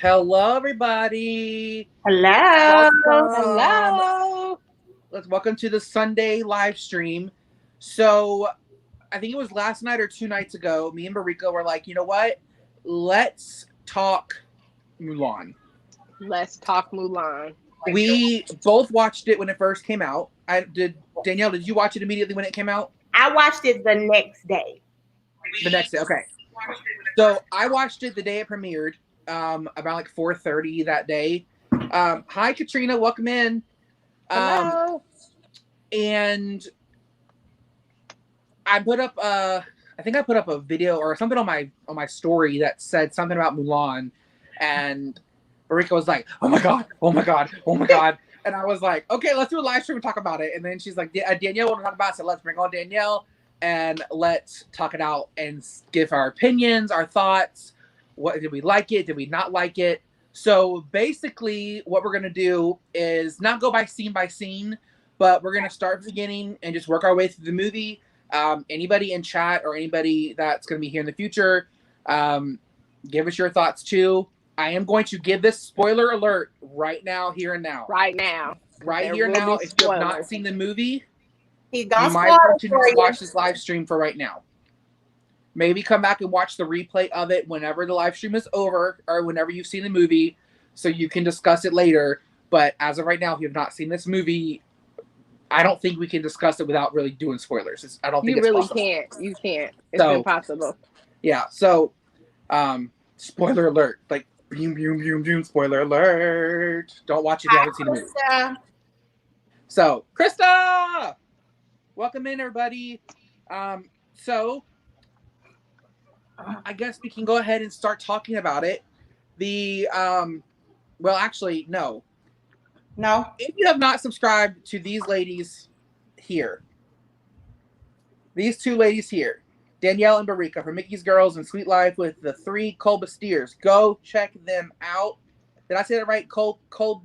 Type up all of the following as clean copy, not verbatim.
Hello, everybody. Hello. Welcome. Hello. Let's welcome to the Sunday live stream. So, I think it was last night or 2 nights ago. Me and Marika were like, you know what? Let's talk Mulan. Let's talk Mulan. We both watched it when it first came out. I did. Danielle, did you watch it immediately when it came out? I watched it the next day. The next day. Okay. So I watched it the day it premiered. About like 4:30 that day. Hi, Katrina. Welcome in. Hello. And I put up I think I put up a video or something on my story that said something about Mulan, and Marika was like, "Oh my god, oh my god, oh my god," and I was like, "Okay, let's do a live stream and talk about it." And then she's like, "Danielle want to talk about it, so let's bring on Danielle and let's talk it out and give our opinions, our thoughts. What did we like it? Did we not like it?" So basically, what we're gonna do is not go by scene, but we're gonna start from the beginning and just work our way through the movie. Anybody in chat or anybody that's going to be here in the future, give us your thoughts too. I am going to give this spoiler alert right now, here and now. Right now. Right There here will now. be If you have not spoilers. seen the movie, He you don't might spoil want it to for not you. watch this live stream for right now. Maybe come back and watch the replay of it whenever the live stream is over or whenever you've seen the movie so you can discuss it later. But as of right now, if you have not seen this movie, I don't think we can discuss it without really doing spoilers. I don't think You it's really possible. can't. You can't. It's So- impossible. Yeah, so spoiler alert. Like boom, boom, boom, boom, spoiler alert. Don't watch it if you haven't seen the movie. So, Krista! Welcome in, everybody. So I guess we can go ahead and start talking about it. Well, actually, no. No. If you have not subscribed to these ladies here, these two ladies here, Danielle and Barika from Mickey's Girls and Sweet Life with the three Colbesteers, go check them out. Did I say that right? Colbsteers.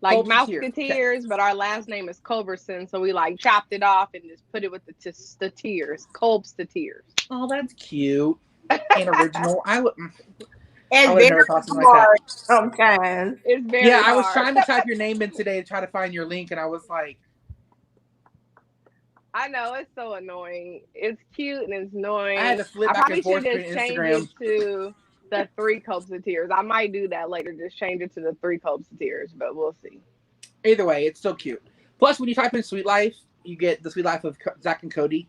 Like Colbsteers. Mouseketeers, but our last name is Culberson, so we like chopped it off and just put it with the tears. Colbsteers. Oh, that's cute and original. I would And have very never thought something like that. hard sometimes. It's very Yeah, I was hard. trying to type your name in today to try to find your link, and I was like, I know, it's so annoying. It's cute and it's annoying. I had to flip I back probably and forth should between just change Instagram. it to the three Colbsteers. I might do that later. Just change it to the three Colbsteers, but we'll see. Either way, it's still cute. Plus, when you type in Sweet Life, you get the Sweet Life of Zach and Cody.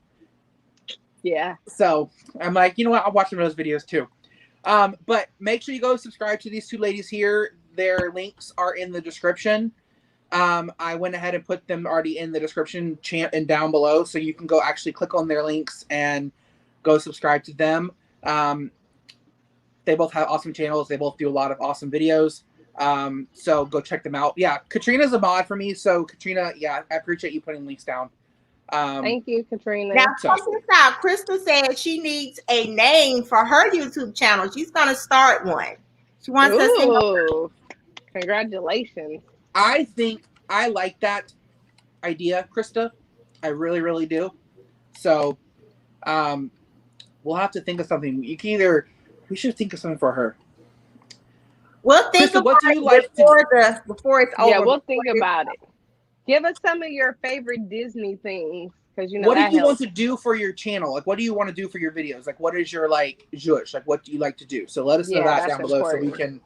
Yeah. So I'm like, you know what? I'll watch some of those videos too. But make sure you go subscribe to these two ladies here. Their links are in the description. I went ahead and put them already in the description and down below, so you can go actually click on their links and go subscribe to them. They both have awesome channels. They both do a lot of awesome videos. So go check them out. Yeah, Katrina's a mod for me, so Katrina, yeah, I appreciate you putting links down. Thank you, Katrina. Now, check this out. Crystal said she needs a name for her YouTube channel. She's going to start one. She wants us to know. Ooh, congratulations. I think I like that idea, Krista. I really, really do. So, we'll have to think of something. We should think of something for her. We'll think Krista, about what do you it like before it's over. Yeah, we'll think about it. Give us some of your favorite Disney things, because what do you want to do for your channel? Like, what do you want to do for your videos? Like, what is your zhush? Like, what do you like to do? So let us know that down below so we can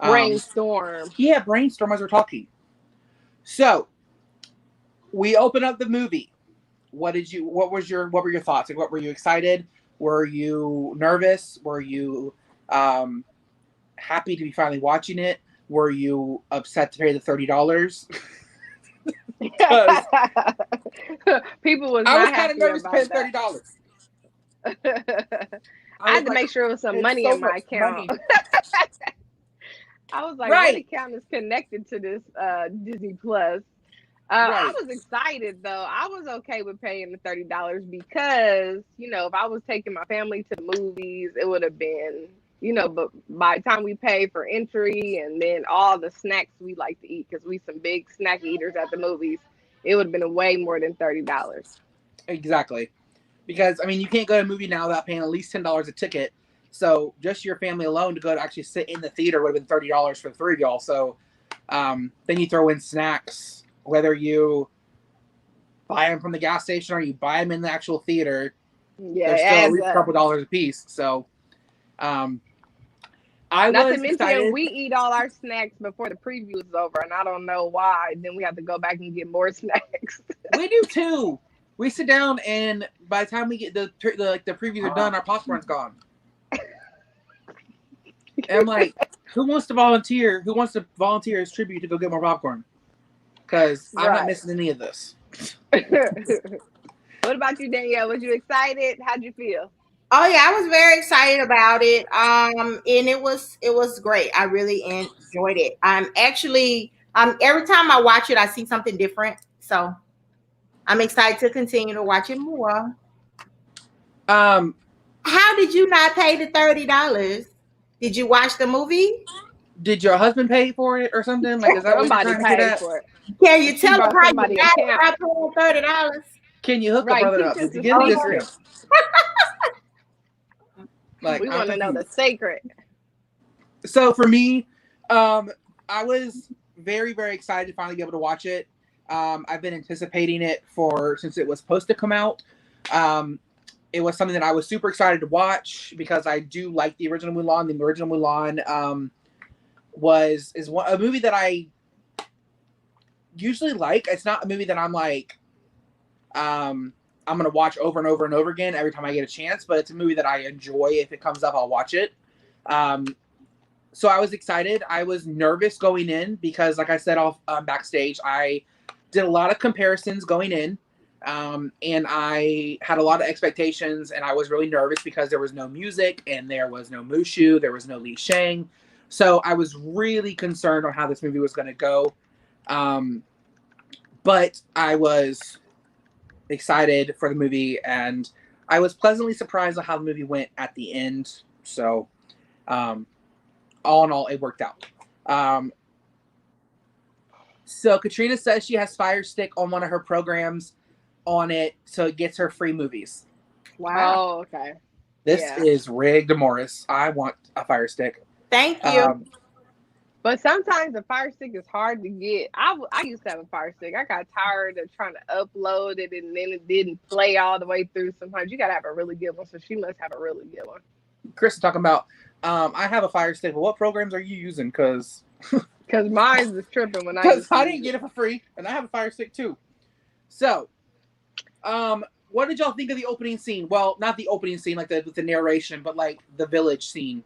brainstorm. Yeah, brainstorm as we're talking. So we open up the movie. What were your thoughts? Like, what were you excited? Were you nervous? Were you happy to be finally watching it? Were you upset to pay the $30? People was. I was kind of nervous to pay $30. I had to make sure it was some money in my account. I was like, what account is connected to this Disney Plus? I was excited though. I was okay with paying the $30 because, if I was taking my family to the movies, it would have been, but by the time we pay for entry and then all the snacks we like to eat, because we some big snack eaters at the movies, it would have been way more than $30. Exactly. Because, you can't go to a movie now without paying at least $10 a ticket. So just your family alone to go to actually sit in the theater would have been $30 for the three of y'all. So then you throw in snacks, whether you buy them from the gas station or you buy them in the actual theater. Yeah, they're still at least a couple dollars a piece. So I not was to mention excited. we eat all our snacks before the preview is over, and I don't know why. Then we have to go back and get more snacks. We do too. We sit down, and by the time we get the previews are done, our popcorn's gone. And I'm like, who wants to volunteer? Who wants to volunteer as tribute to go get more popcorn? Because I'm not missing any of this. What about you, Danielle? Was you excited? How'd you feel? Oh yeah, I was very excited about it. And it was great. I really enjoyed it. I'm actually every time I watch it, I see something different. So I'm excited to continue to watch it more. How did you not pay the $30? Did you watch the movie? Did your husband pay for it or something? Like, is that somebody what you're trying to get at? For it? Can you tell them how you got it for $30? Can you hook a brother up? Did you get a discount? Like, we want to know the secret. So for me, I was very, very excited to finally be able to watch it. I've been anticipating it since it was supposed to come out. It was something that I was super excited to watch because I do like the original Mulan. The original Mulan is a movie that I usually like. It's not a movie that I'm like, I'm going to watch over and over and over again every time I get a chance, but it's a movie that I enjoy. If it comes up, I'll watch it. So I was excited. I was nervous going in because, like I said off backstage, I did a lot of comparisons going in. And I had a lot of expectations, and I was really nervous because there was no music, and there was no Mushu, there was no Li Shang. So I was really concerned on how this movie was going to go. But I was excited for the movie, and I was pleasantly surprised on how the movie went at the end. So all in all, it worked out. So Katrina says she has Fire Stick on one of her programs on it, so it gets her free movies. Wow. Oh, okay. This is rigged, Morris. I want a Fire Stick. Thank you. But sometimes the Fire Stick is hard to get. I used to have a Fire Stick. I got tired of trying to upload it, and then it didn't play all the way through. Sometimes you got to have a really good one, so she must have a really good one. Chris is talking about, I have a Fire Stick, but what programs are you using? Because mine was tripping when I didn't get it for free, and I have a Fire Stick too. So, what did y'all think of the opening scene? Well, not the opening scene, like the narration, but like the village scene.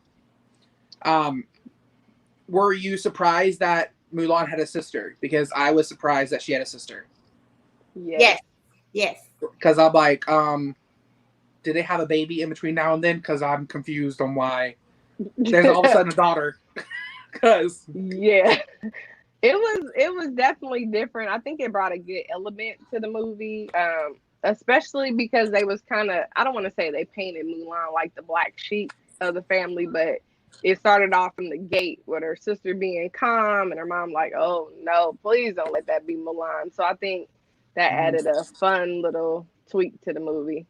Were you surprised that Mulan had a sister? Because I was surprised that she had a sister. Yes. Because I'm like, did they have a baby in between now and then? Because I'm confused on why there's all of a sudden a daughter. Because it was definitely different. I think it brought a good element to the movie, especially because they was kind of, I don't want to say they painted Mulan like the black sheep of the family, but it started off from the gate with her sister being calm and her mom like, oh no, please don't let that be Mulan. So I think that added a fun little tweak to the movie.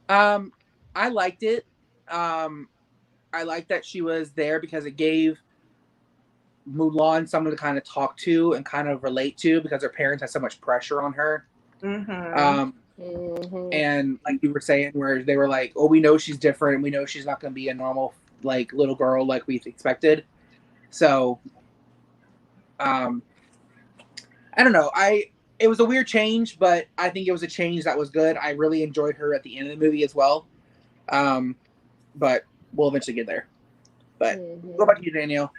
I liked it. I liked that she was there because it gave Mulan someone to kind of talk to and kind of relate to, because her parents had so much pressure on her. And like you were saying, where they were like, oh, we know she's different and we know she's not going to be a normal like little girl like we expected. So I don't know, it was a weird change, but I think it was a change that was good. I really enjoyed her at the end of the movie as well, but we'll eventually get there. But what about you, Danielle?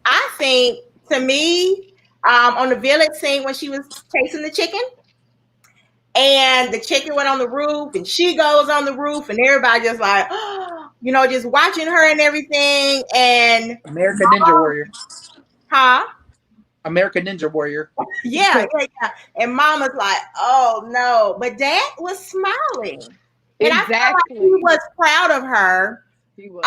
I think, to me, on the village scene when she was chasing the chicken, and the chicken went on the roof, and she goes on the roof, and everybody just like, you know, just watching her and everything. And American Ninja Warrior. Huh? American Ninja Warrior. Yeah. And Mama's like, oh no. But Dad was smiling. And I felt like he was proud of her. He was.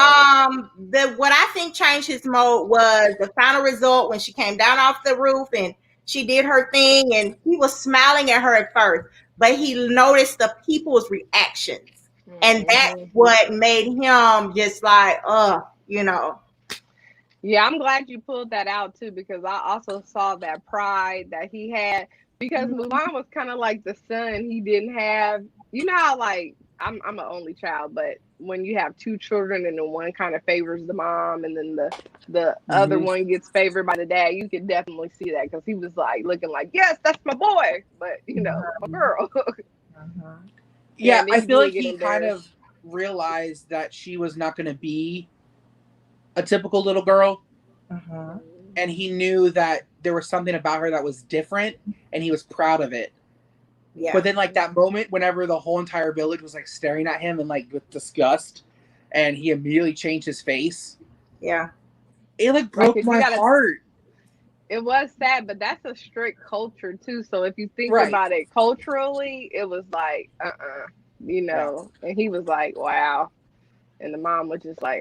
What I think changed his mode was the final result when she came down off the roof and she did her thing, and he was smiling at her at first, but he noticed the people's reactions. And that's what made him just like, you know. Yeah, I'm glad you pulled that out too, because I also saw that pride that he had, because Mulan was kind of like the son he didn't have. You know how, like, I'm an only child, but when you have two children and the one kind of favors the mom and then the other one gets favored by the dad, you could definitely see that, because he was like looking like, yes, that's my boy, but you know, my girl. Yeah, I feel like he kind of realized that she was not going to be a typical little girl. And he knew that there was something about her that was different, and he was proud of it. Yeah. But then, like, that moment whenever the whole entire village was like staring at him and like with disgust, and he immediately changed his face. Yeah. It like broke my heart. It was sad, but that's a strict culture too. So if you think about it culturally, it was like, you know, and he was like, wow. And the mom was just like,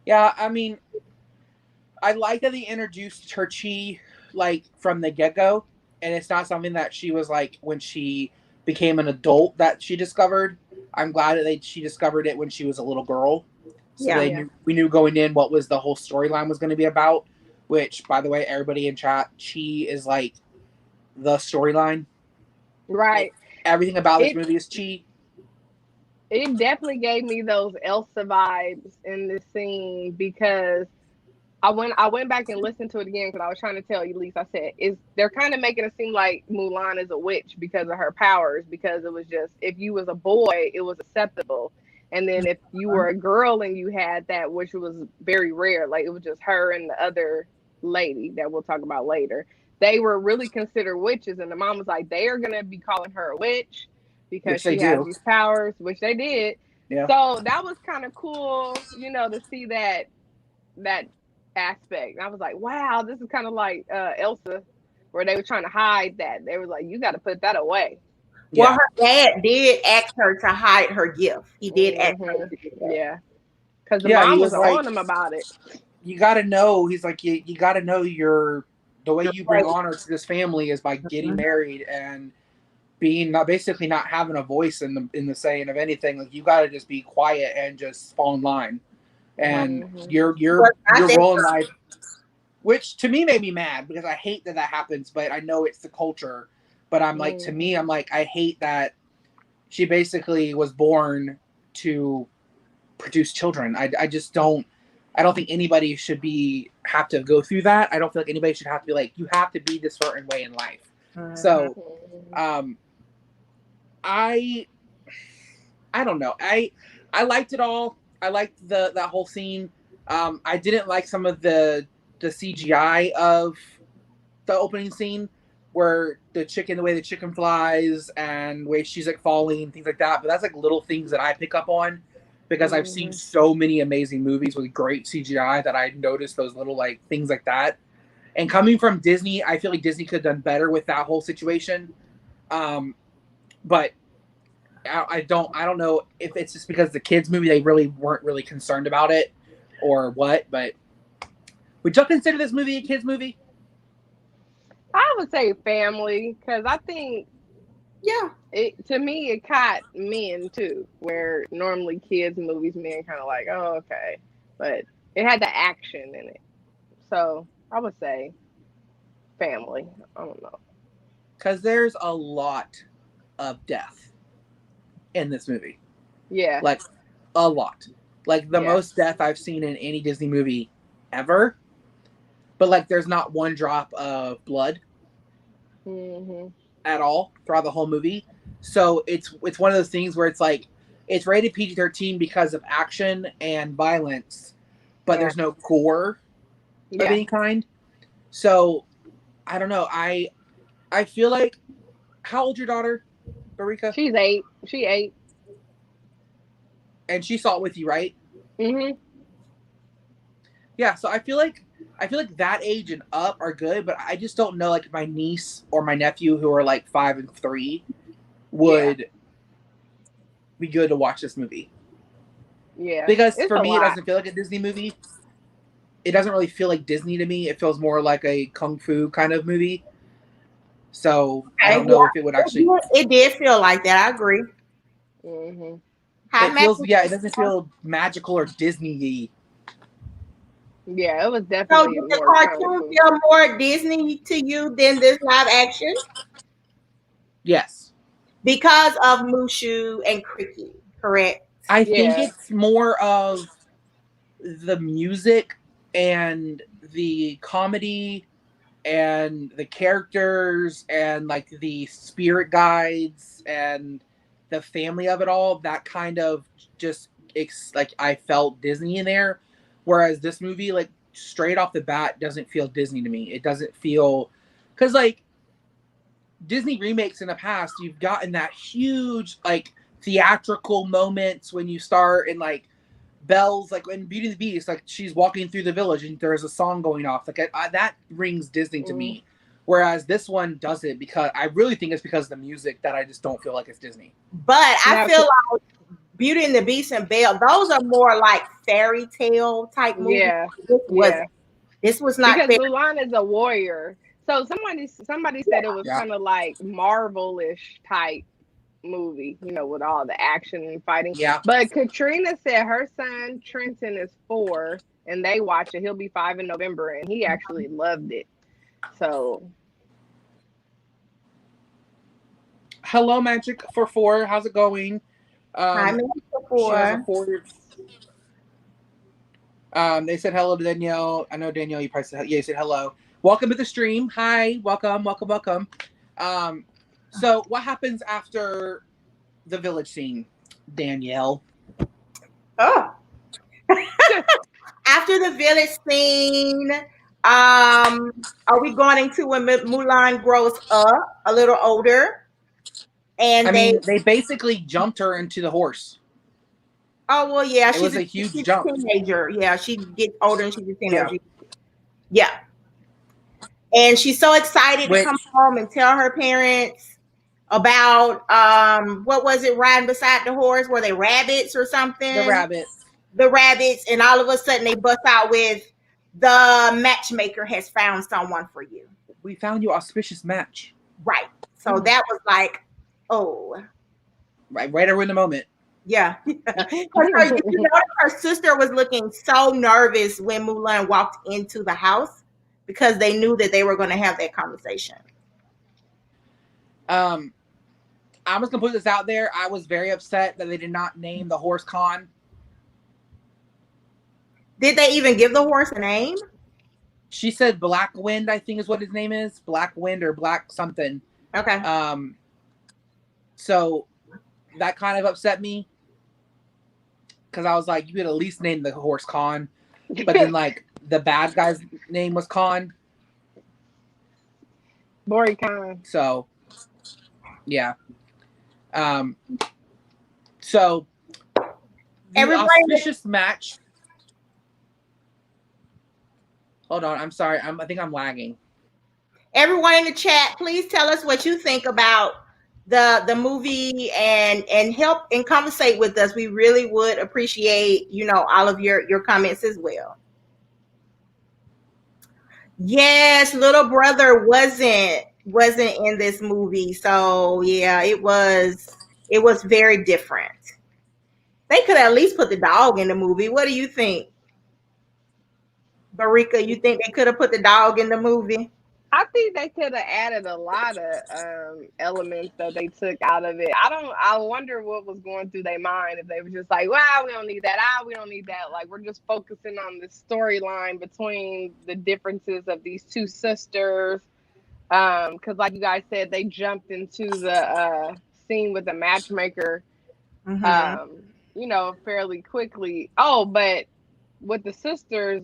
Yeah, I mean, I like that they introduced her chi like from the get-go, and it's not something that she was like when she became an adult that she discovered. I'm glad that she discovered it when she was a little girl. So we knew going in what was the whole storyline was going to be about, which, by the way, everybody in chat, chi is like the storyline. Right. Like, everything about this movie is chi. It definitely gave me those Elsa vibes in this scene, because I went back and listened to it again, because I was trying to tell Elise, I said, they're kind of making it seem like Mulan is a witch because of her powers, because it was just, if you was a boy, it was acceptable. And then if you were a girl and you had that, which was very rare, like it was just her and the other lady that we'll talk about later, they were really considered witches. And the mom was like, they are going to be calling her a witch because she has these powers, which they did. Yeah. So that was kind of cool, you know, to see that aspect. And I was like, wow, this is kind of like Elsa, where they were trying to hide that. They were like, you got to put that away. Yeah. Well, her dad did ask her to hide her gift. He did ask her to do that. Yeah. Because the mom was like, on him about it. You got to know, he's like, you got to know the way you bring honor to this family is by getting married and being basically not having a voice in the saying of anything. Like, you got to just be quiet and just fall in line. And your role in life, which to me made me mad, because I hate that happens, but I know it's the culture. But I'm like, to me, I'm like, I hate that she basically was born to produce children. I just don't. I don't think anybody should have to go through that. I don't feel like anybody should have to be like, you have to be this certain way in life. So, I don't know. I liked it all. I liked that whole scene. I didn't like some of the CGI of the opening scene, where the way the chicken flies and the way she's like falling and things like that. But that's like little things that I pick up on, because I've seen so many amazing movies with great CGI that I noticed those little like things like that. And coming from Disney, I feel like Disney could have done better with that whole situation. But I don't know if it's just because the kids movie, they really weren't really concerned about it or what. But would you consider this movie a kids movie? I would say family, because I think, to me, it caught men too, where normally kids movies, men kind of like, oh, okay. But it had the action in it. So I would say family. I don't know. Because there's a lot of death in this movie. Yeah. Like, a lot. Like, the most death I've seen in any Disney movie ever. But, like, there's not one drop of blood at all throughout the whole movie. So it's one of those things where it's like, it's rated PG-13 because of action and violence, but there's no gore of any kind. So, I don't know. I feel like, how old's your daughter, Barika? She's 8. She 8. And she saw it with you, right? Yeah, so I feel like that age and up are good, but I just don't know, like, my niece or my nephew, who are like 5 and 3, would be good to watch this movie. Yeah. Because for me, it doesn't feel like a Disney movie. It doesn't really feel like Disney to me. It feels more like a kung fu kind of movie. So I don't know if it would actually. It did feel like that. I agree. Mm-hmm. It feels, yeah, it doesn't feel magical or Disney-y. Yeah, it was So definitely did the more cartoon feel more Disney to you than this live action? Yes. Because of Mushu and Cricket, correct? I think Yeah. it's more of the music and the comedy and the characters and like the spirit guides and the family of it all, that kind of just like I felt Disney in there, whereas this movie, like, straight off the bat, doesn't feel Disney to me. It doesn't feel, because like Disney remakes in the past, you've gotten that huge like theatrical moments when you start, and like bells, like in Beauty and the Beast, like she's walking through the village and there's a song going off, like that rings Disney to me, whereas this one doesn't, because I really think it's because of the music that I just don't feel like it's Disney. But I feel like Beauty and the Beast and Belle, those are more like fairy tale type movies. Yeah. This wasn't. This was not, because Mulan is a warrior. So somebody said it was Yeah. kind of like Marvel-ish type movie, you know, with all the action and fighting. Yeah. But Katrina said her son Trenton is 4 and they watch it. He'll be 5 in November and he actually loved it. So hello, Magic for 4. How's it going? Hi, Magic for She has 4. a 4. They said hello to Danielle. I know Danielle, you probably said, yeah, you said hello. Welcome to the stream. Hi, welcome. So what happens after the village scene, Danielle? Oh. After the village scene, are we going into when Mulan grows up a little older? And they basically jumped her into the horse. Oh well, yeah, it was a huge jump. A teenager. Yeah, she gets older and she's a teenager. Yeah. And she's so excited to come home and tell her parents about what was it, riding beside the horse? Were they rabbits or something? The rabbits, and all of a sudden they bust out with, the matchmaker has found someone for you. We found you auspicious match. Right. So that was like, oh. Right over in the moment. Yeah. Her sister was looking so nervous when Mulan walked into the house because they knew that they were going to have that conversation. I'm just gonna put this out there. I was very upset that they did not name the horse Khan. Did they even give the horse a name? She said Black Wind, I think is what his name is. Black Wind or Black something. Okay. So that kind of upset me, because I was like, you could at least name the horse Khan. But then like the bad guy's name was Khan. Bori Khan. So yeah. So the auspicious match. Hold on, I'm sorry. I think I'm lagging. Everyone in the chat, please tell us what you think about the movie and help and conversate with us. We really would appreciate, all of your comments as well. Yes, little brother wasn't in this movie. So yeah, it was very different. They could at least put the dog in the movie. What do you think? Barika, you think they could have put the dog in the movie? I think they could have added a lot of elements that they took out of it. I wonder what was going through their mind, if they were just like, wow, we don't need that. We don't need that. Like, we're just focusing on the storyline between the differences of these two sisters. Because like you guys said, they jumped into the scene with the matchmaker, fairly quickly. Oh, but with the sisters,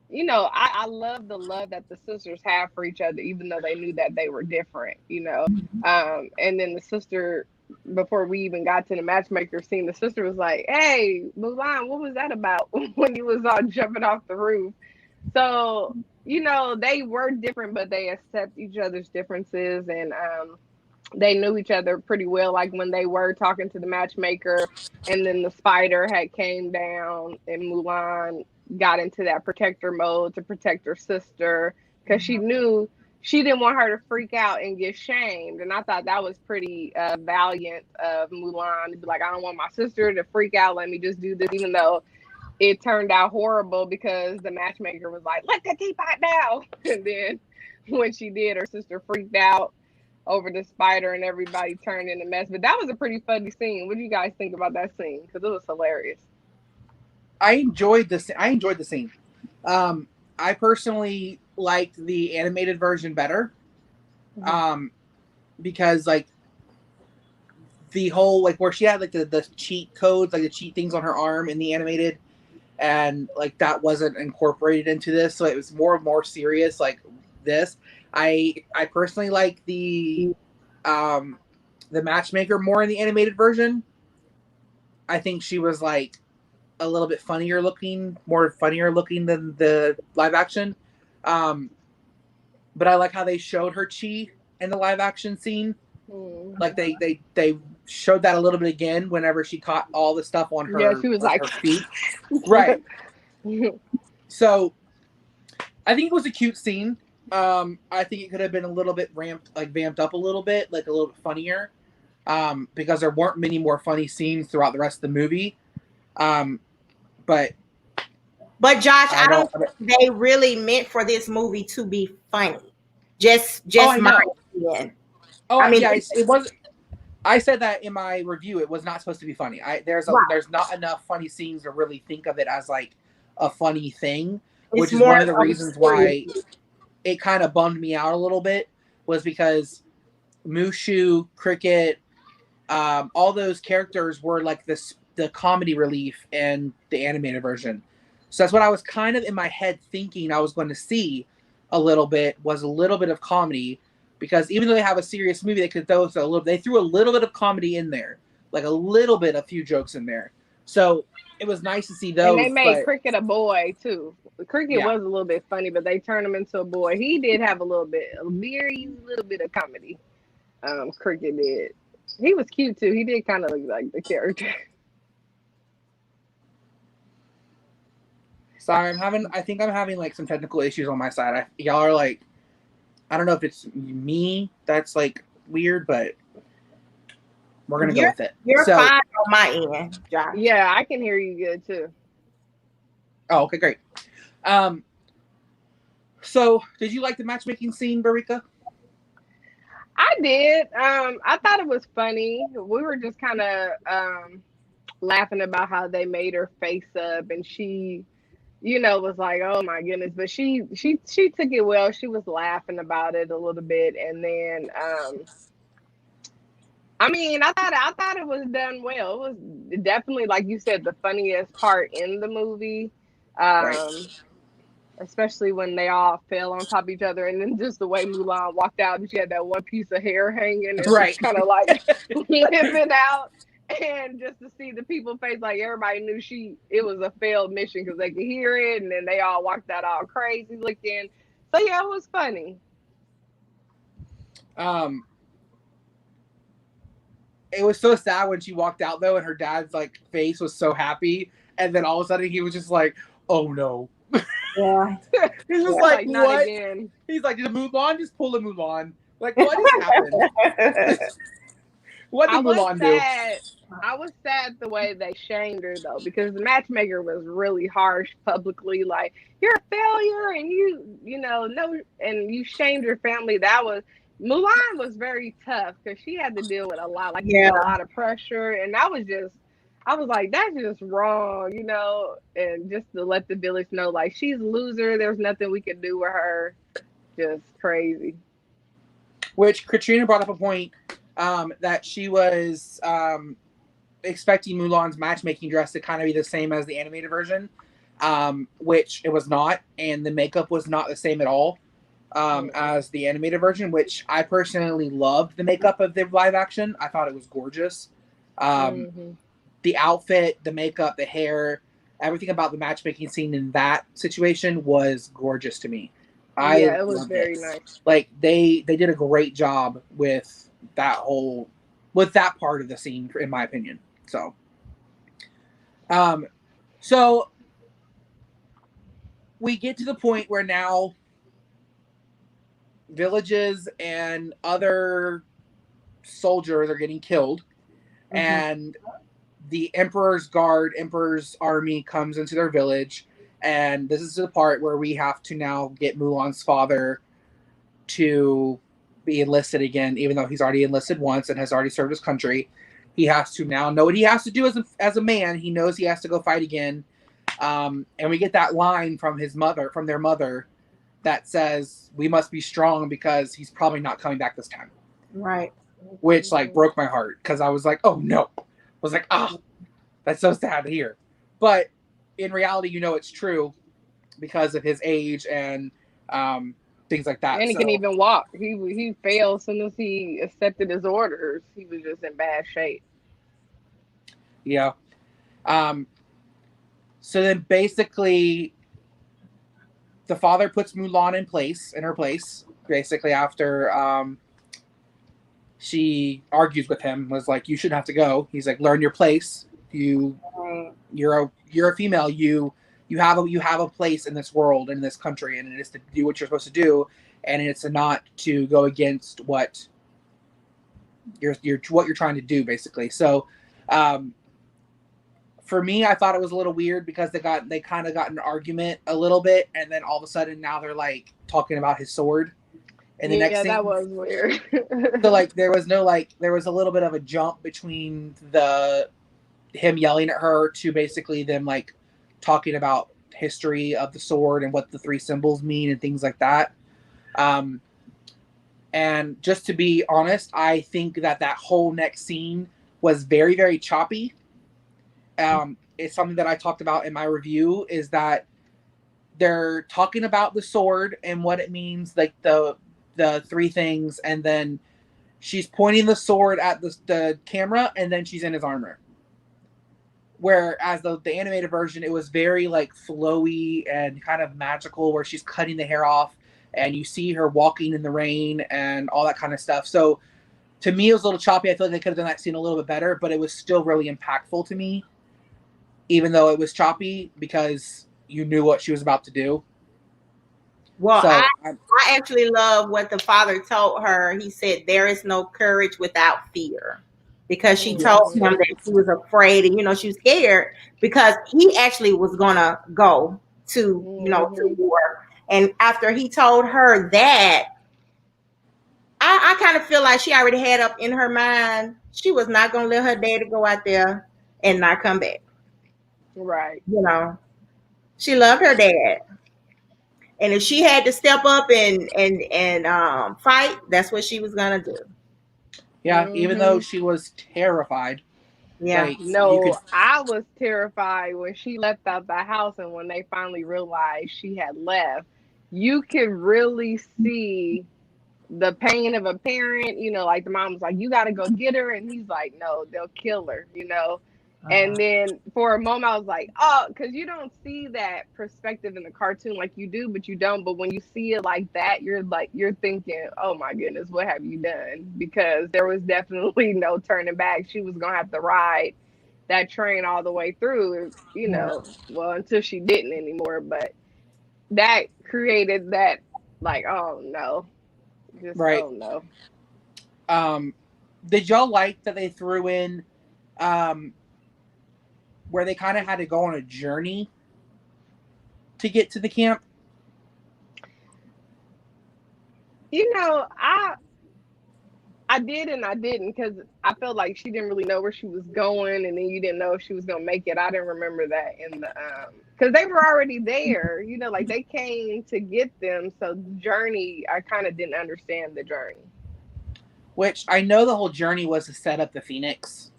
I love the love that the sisters have for each other, even though they knew that they were different, and then the sister, before we even got to the matchmaker scene, the sister was like, hey, Mulan, what was that about when you was all jumping off the roof? So, they were different, but they accept each other's differences, and they knew each other pretty well, like when they were talking to the matchmaker, and then the spider had came down and Mulan got into that protector mode to protect her sister, because she knew she didn't want her to freak out and get shamed. And I thought that was pretty valiant of Mulan to be like, I don't want my sister to freak out. Let me just do this, even though it turned out horrible because the matchmaker was like, let the teapot down. And then when she did, her sister freaked out over the spider and everybody turned in a mess. But that was a pretty funny scene. What do you guys think about that scene? Because it was hilarious. I enjoyed the scene. I personally liked the animated version better. Because like the whole like where she had like the cheat codes, like the cheat things on her arm in the animated, and like that wasn't incorporated into this, so it was more serious like this. I personally like the matchmaker more in the animated version. I think she was like a little bit more funnier looking than the live action. But I like how they showed her chi in the live action scene. Like they showed that a little bit again whenever she caught all the stuff on her. Yeah, she was like her feet. Right. So I think it was a cute scene. I think it could have been a little bit vamped up a little bit, like a little bit funnier. Because there weren't many more funny scenes throughout the rest of the movie. But Josh, I don't think they really meant for this movie to be funny. Just my opinion. Oh, I mean, yeah, it was. I said that in my review. It was not supposed to be funny. There's not enough funny scenes to really think of it as like a funny thing, which is one of the reasons why it kind of bummed me out a little bit, was because Mushu, Cricket, all those characters were like the comedy relief in the animated version. So that's what I was kind of in my head thinking I was going to see a little bit of comedy, because even though they have a serious movie, they could throw they threw a little bit of comedy in there, like a few jokes in there. So it was nice to see those. And they made Cricket a boy too. Cricket was a little bit funny, but they turned him into a boy. He did have a very little bit of comedy. Cricket did. He was cute too. He did kind of look like the character. Sorry, I think I'm having like some technical issues on my side. Y'all are like, I don't know if it's me that's like weird, but we're gonna go with it. You're fine on my end, Josh. Yeah, I can hear you good too. Oh, okay, great. So did you like the matchmaking scene, Barika? I did. I thought it was funny. We were just kind of laughing about how they made her face up, and she, was like, "Oh my goodness!" But she took it well. She was laughing about it a little bit, and then, I mean, I thought it was done well. It was definitely, like you said, the funniest part in the movie. Right. Especially when they all fell on top of each other, and then just the way Mulan walked out and she had that one piece of hair hanging and right, kind of like living out, and just to see the people face, like everybody knew it was a failed mission because they could hear it, and then they all walked out all crazy looking. So yeah, it was funny. It was so sad when she walked out though, and her dad's like face was so happy, and then all of a sudden he was just like, "Oh no." Yeah. He's just like, what? Again. He's like, did Mulan just pull a Mulan? Like, what just happened? What did Mulan do? I was sad the way they shamed her though, because the matchmaker was really harsh publicly, like, you're a failure, and and you shamed your family. Mulan was very tough because she had to deal with a lot of pressure, and I was like, that's just wrong, and just to let the village know, like, she's a loser. There's nothing we can do with her. Just crazy. Which Katrina brought up a point that she was expecting Mulan's matchmaking dress to kind of be the same as the animated version, which it was not, and the makeup was not the same at all as the animated version, which I personally loved the makeup of the live action. I thought it was gorgeous. The outfit, the makeup, the hair, everything about the matchmaking scene in that situation was gorgeous to me. It was very nice. Like they did a great job with that part of the scene, in my opinion. So, so we get to the point where now villages and other soldiers are getting killed, and the Emperor's army comes into their village, and this is the part where we have to now get Mulan's father to be enlisted again, even though he's already enlisted once and has already served his country. He has to now know what he has to do as a man. He knows he has to go fight again. And we get that line from their mother, that says, "We must be strong because he's probably not coming back this time." Right. Which like broke my heart, because I was like, "Oh no!" I was like, "Ah, that's so sad to hear." But in reality, it's true because of his age and things like that. And he can even walk. He failed as soon as he accepted his orders. He was just in bad shape. Yeah. So then basically the father puts Mulan in her place, basically after she argues with him, was like, "You shouldn't have to go." He's like, "Learn your place. You're a female. You have a place in this world, in this country, and it is to do what you're supposed to do, and it's not to go against what you're trying to do, basically." So for me, I thought it was a little weird because they kind of got an argument a little bit, and then all of a sudden now they're like talking about his sword. And the next scene, that was weird. So like there was a little bit of a jump between him yelling at her to basically them like talking about history of the sword and what the three symbols mean and things like that. And just to be honest, I think that whole next scene was very, very choppy. It's something that I talked about in my review, is that they're talking about the sword and what it means, like the three things, and then she's pointing the sword at the camera, and then she's in his armor. Whereas the animated version, it was very like flowy and kind of magical, where she's cutting the hair off and you see her walking in the rain and all that kind of stuff. So to me, it was a little choppy. I feel like they could have done that scene a little bit better, but it was still really impactful to me, even though it was choppy, because you knew what she was about to do. Well, so, I actually love what the father told her. He said, "There is no courage without fear," because she told him that she was afraid and, she was scared, because he actually was going to go to, to war. And after he told her that, I kind of feel like she already had up in her mind she was not going to let her daddy go out there and not come back. Right. She loved her dad. And if she had to step up and fight, that's what she was going to do. Yeah, even though she was terrified. Yeah. Like, I was terrified when she left out the house, and when they finally realized she had left, you could really see the pain of a parent, like the mom was like, "You got to go get her." And he's like, "No, they'll kill her, And then for a moment I was like, oh, because you don't see that perspective in the cartoon like you do, but you don't. But when you see it like that, you're thinking, oh my goodness, what have you done? Because there was definitely no turning back. She was going to have to ride that train all the way through, well, until she didn't anymore. But that created that, like, oh no. Just, right. Oh no. Did y'all like that they threw in, where they kind of had to go on a journey to get to the camp? I did and I didn't, because I felt like she didn't really know where she was going, and then you didn't know if she was going to make it. I didn't remember that in the because they were already there, like they came to get them. So the journey, I kind of didn't understand the journey. Which I know the whole journey was to set up the Phoenix.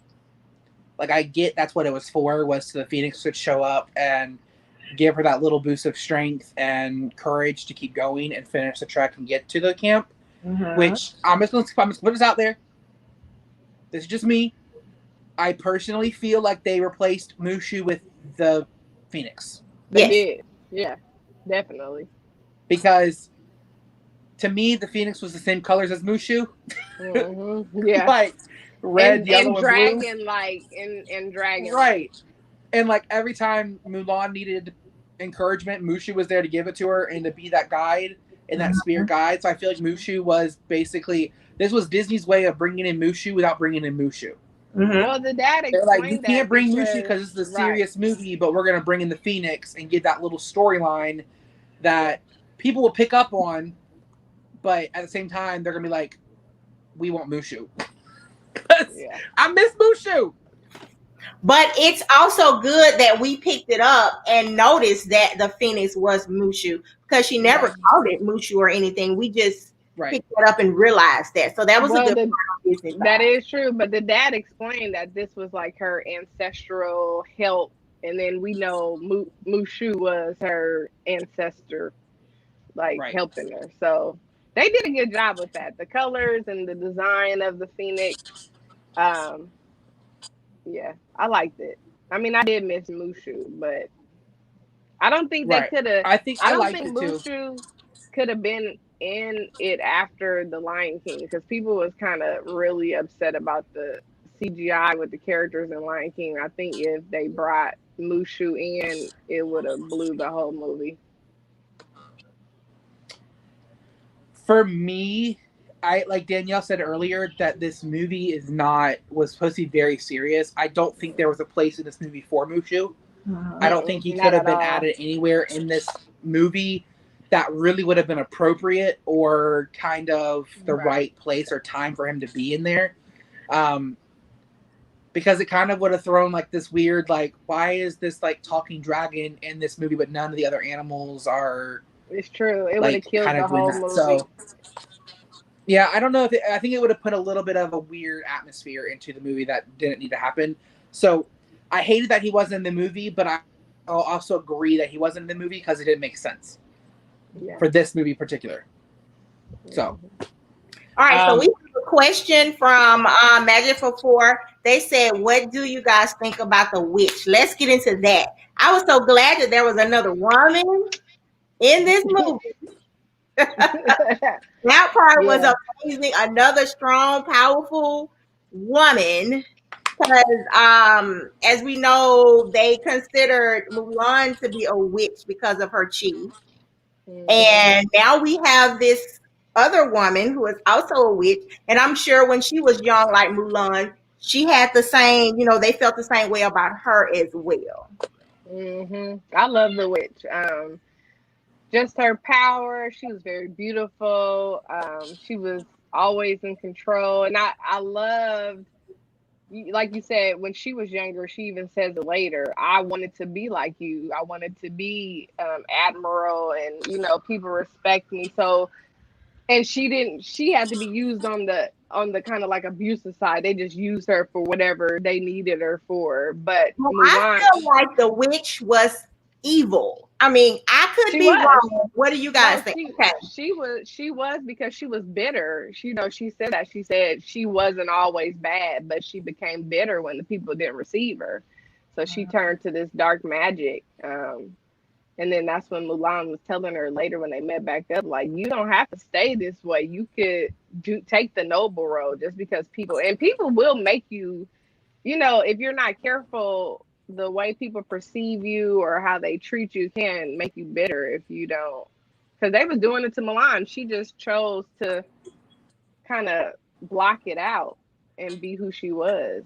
Like, I get that's what it was for, was so the Phoenix would show up and give her that little boost of strength and courage to keep going and finish the trek and get to the camp. Which I'm just going to put this out there. This is just me. I personally feel like they replaced Mushu with the Phoenix. They did. Yeah, definitely. Because to me, the Phoenix was the same colors as Mushu. Yeah. Like, red, yellow, and dragon, blue. like in dragon. Right. And like every time Mulan needed encouragement, Mushu was there to give it to her and to be that guide. in that spirit guide. So I feel like Mushu was basically, this was Disney's way of bringing in Mushu without bringing in Mushu. Well, the dad They're like, we explained can't that bring because, Mushu because this is a serious movie, but we're going to bring in the Phoenix and give that little storyline that people will pick up on, but at the same time, they're going to be like, we want Mushu. I miss Mushu. But it's also good that we picked it up and noticed that the Phoenix was Mushu, because she never called it Mushu or anything. We just picked it up and realized that. So that was a good part. That is true. But the dad explained that this was like her ancestral help. And then we know Mushu was her ancestor, like helping her. So they did a good job with that. The colors and the design of the Phoenix. Yeah, I liked it. I mean, I did miss Mushu, but I don't think they could have. I don't think Mushu could have been in it after The Lion King, because people was kind of really upset about the CGI with the characters in Lion King. I think if they brought Mushu in, it would have blew the whole movie. For me, I like Danielle said earlier that this movie was supposed to be very serious. I don't think there was a place in this movie for Mushu. I don't think he could have been added anywhere in this movie that really would have been appropriate or kind of the right place or time for him to be in there. Because it kind of would have thrown like this weird, like, why is this like talking dragon in this movie, but none of the other animals are. It's true. It would have killed the whole movie. So, yeah, I don't know I think it would have put a little bit of a weird atmosphere into the movie that didn't need to happen. So I hated that he wasn't in the movie, but I'll also agree that he wasn't in the movie because it didn't make sense for this movie in particular. So, all right. So we have a question from Magic for 4. They said, "What do you guys think about the witch?" Let's get into that. I was so glad that there was another woman in this movie. That part was amazing. Another strong, powerful woman. Because as we know, they considered Mulan to be a witch because of her chi. And now we have this other woman who is also a witch. And I'm sure when she was young, like Mulan, she had the same, they felt the same way about her as well. I love the witch. Just her power. She was very beautiful. She was always in control. And I loved, like you said, when she was younger, she even says it later, I wanted to be like you. I wanted to be admiral, and people respect me. So, and she had to be used on the kind of like abusive side. They just used her for whatever they needed her for. But Mulan, I feel like the witch was evil. I mean, I could be wrong. What do you guys think? She was because she was bitter. She said that. She said she wasn't always bad, but she became bitter when the people didn't receive her. So she turned to this dark magic. And then that's when Mulan was telling her later when they met back up, like, you don't have to stay this way. You could take the noble road, just because people will make you, if you're not careful, the way people perceive you or how they treat you can make you bitter if you don't. Because they was doing it to Mulan. She just chose to kind of block it out and be who she was.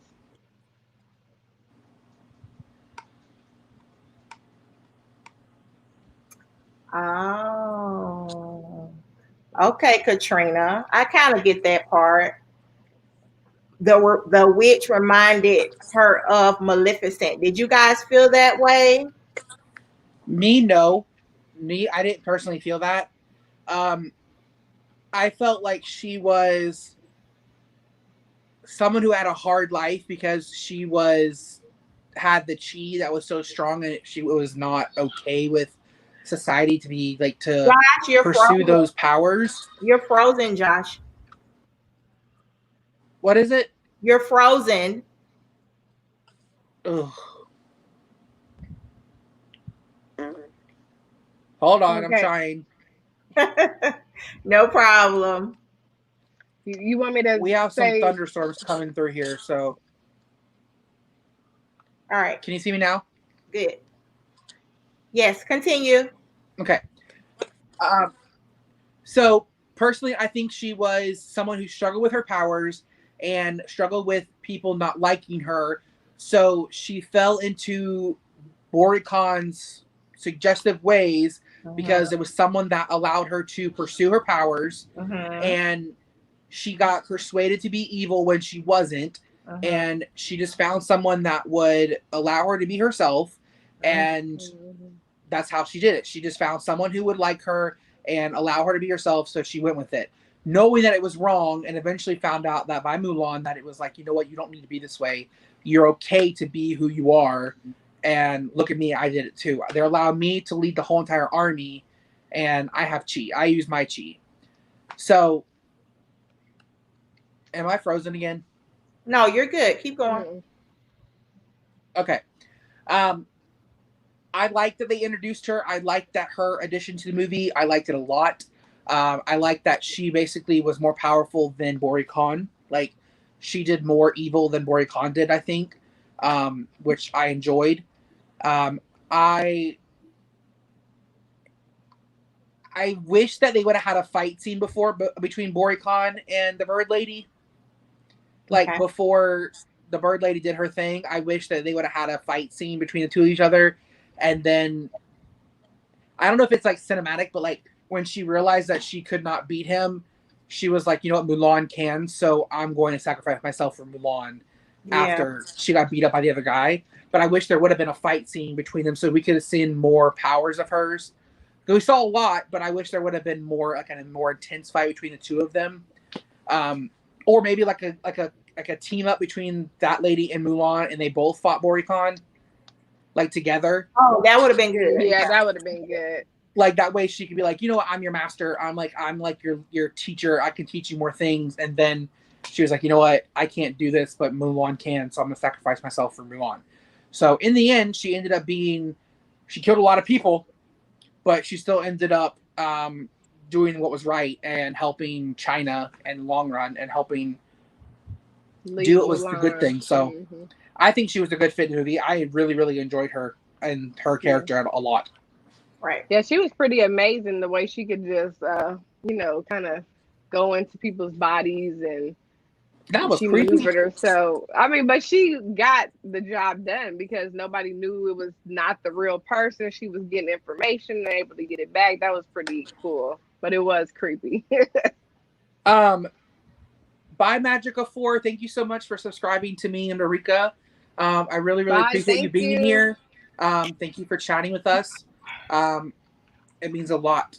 Oh, okay, Katrina. I kind of get that part. The witch reminded her of Maleficent. Did you guys feel that way? No. I didn't personally feel that. I felt like she was someone who had a hard life because she had the chi that was so strong, and she was not okay with society to be like to Josh, pursue those powers. You're frozen, Josh. What is it? You're frozen. Ugh. Hold on, okay. I'm trying. No problem. You want me to? We have some thunderstorms coming through here, so. All right. Can you see me now? Good. Yes, continue. Okay. So personally, I think she was someone who struggled with her powers and struggled with people not liking her. So she fell into Boricon's suggestive ways because it was someone that allowed her to pursue her powers, and she got persuaded to be evil when she wasn't, and she just found someone that would allow her to be herself, and that's how she did it. She just found someone who would like her and allow her to be herself, so she went with it, knowing that it was wrong, and eventually found out that by Mulan that it was like, you know what, you don't need to be this way. You're okay to be who you are. And look at me, I did it too. They allowed me to lead the whole entire army, and I have chi. I use my chi. So, am I frozen again? No, you're good. Keep going. Okay. I liked that they introduced her. I liked that her addition to the movie. I liked it a lot. I liked that she basically was more powerful than Boricon. Like, she did more evil than Boricon did, I think, which I enjoyed. I wish that they would have had a fight scene between Boricon and the Bird Lady. Like, before the Bird Lady did her thing, I wish that they would have had a fight scene between the two of each other. And then, I don't know if it's like cinematic, but like when she realized that she could not beat him, she was like, you know what, Mulan can, so I'm going to sacrifice myself for Mulan after she got beat up by the other guy. But I wish there would have been a fight scene between them so we could have seen more powers of hers. We saw a lot, but I wish there would have been more, like a more intense fight between the two of them. Or maybe like a team up between that lady and Mulan, and they both fought Boricon, like together. Oh, that would have been good. Yeah, that would have been good. Like that way she could be like, you know what, I'm your master. I'm like your teacher. I can teach you more things. And then she was like, you know what, I can't do this, but Mulan can, so I'm gonna sacrifice myself for Mulan. So in the end, she ended up she killed a lot of people, but she still ended up doing what was right and helping China in the long run and helping do what was the good thing. So I think she was a good fit in the movie. I really, really enjoyed her and her character a lot. Right. Yeah, she was pretty amazing the way she could just, kind of go into people's bodies, and that was she creepy. maneuvered her. So, I mean, but she got the job done because nobody knew it was not the real person. She was getting information and able to get it back. That was pretty cool, but it was creepy. By Magica 4, thank you so much for subscribing to me and Marika. I really, really appreciate you being here. Thank you for chatting with us. It means a lot.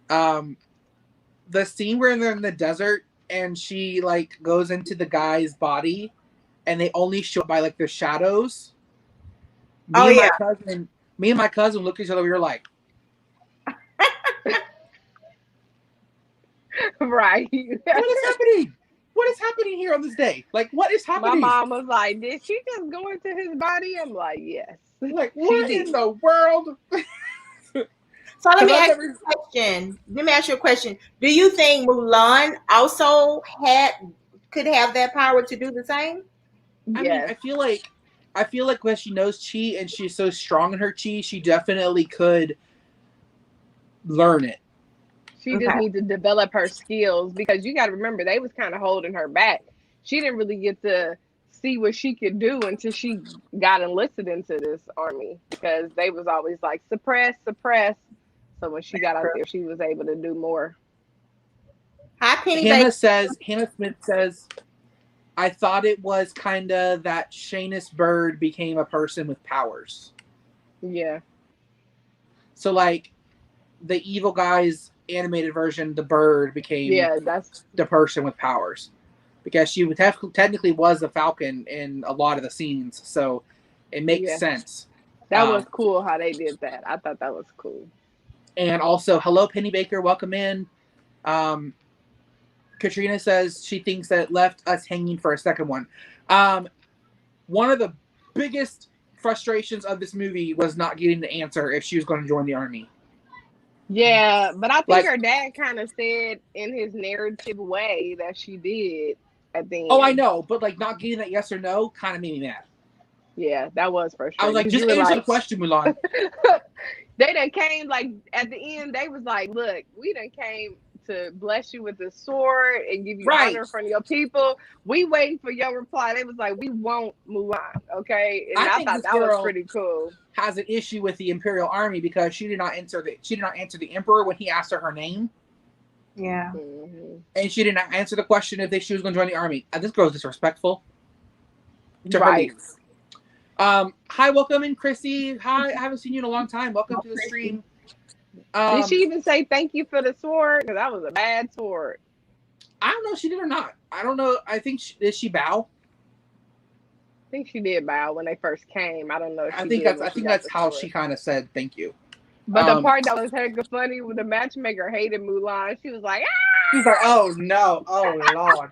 The scene where they're in the desert and she like goes into the guy's body and they only show it by like their shadows. Me and my cousin looked at each other. We were like, right. What is happening? What is happening here on this day? Like, what is happening? My mom was like, did she just go into his body? I'm like, yes. Like, what in the world? So let me ask you a question. Let me ask you a question. Do you think Mulan also could have that power to do the same? I mean, I feel like when she knows chi and she's so strong in her chi, she definitely could learn it. She just needs to develop her skills, because you got to remember, they was kind of holding her back. She didn't really get to see what she could do until she got enlisted into this army, because they was always like, suppress. So when she got out there, she was able to do more. Hannah Smith says, I thought it was kind of that Shanice Bird became a person with powers. Yeah. So like the evil guy's animated version, the bird became that's the person with powers, because she technically was a falcon in a lot of the scenes. So it makes sense. That was cool how they did that. I thought that was cool. And also, hello, Penny Baker. Welcome in. Katrina says she thinks that it left us hanging for a second one. One of the biggest frustrations of this movie was not getting the answer if she was going to join the army. Yeah, but I think her dad kind of said in his narrative way that she did at the end. Oh, I know, but like not getting that yes or no kind of made me mad. Yeah, that was frustrating. I was like, just answer the question, Mulan. They done came, like, at the end, they was like, look, we done came to bless you with the sword and give you honor from your people. We waiting for your reply. They was like, we want Mulan, okay? And I thought that was pretty cool. Has an issue with the Imperial Army because she did not answer the Emperor when he asked her name. Yeah. Mm-hmm. And she did not answer the question if she was going to join the army. This girl's disrespectful to her Right. leaders. Hi, welcome in, Chrissy. Hi, I haven't seen you in a long time. Welcome to the stream. Did she even say thank you for the sword? Because that was a bad sword. I don't know if she did or not. I don't know. I think did she bow? I think she did bow when they first came. I don't know. If I think that's how she kind of said thank you. But the part that was hecka funny with the matchmaker hated Mulan. She was like, ah! She's like, oh no, oh Lord.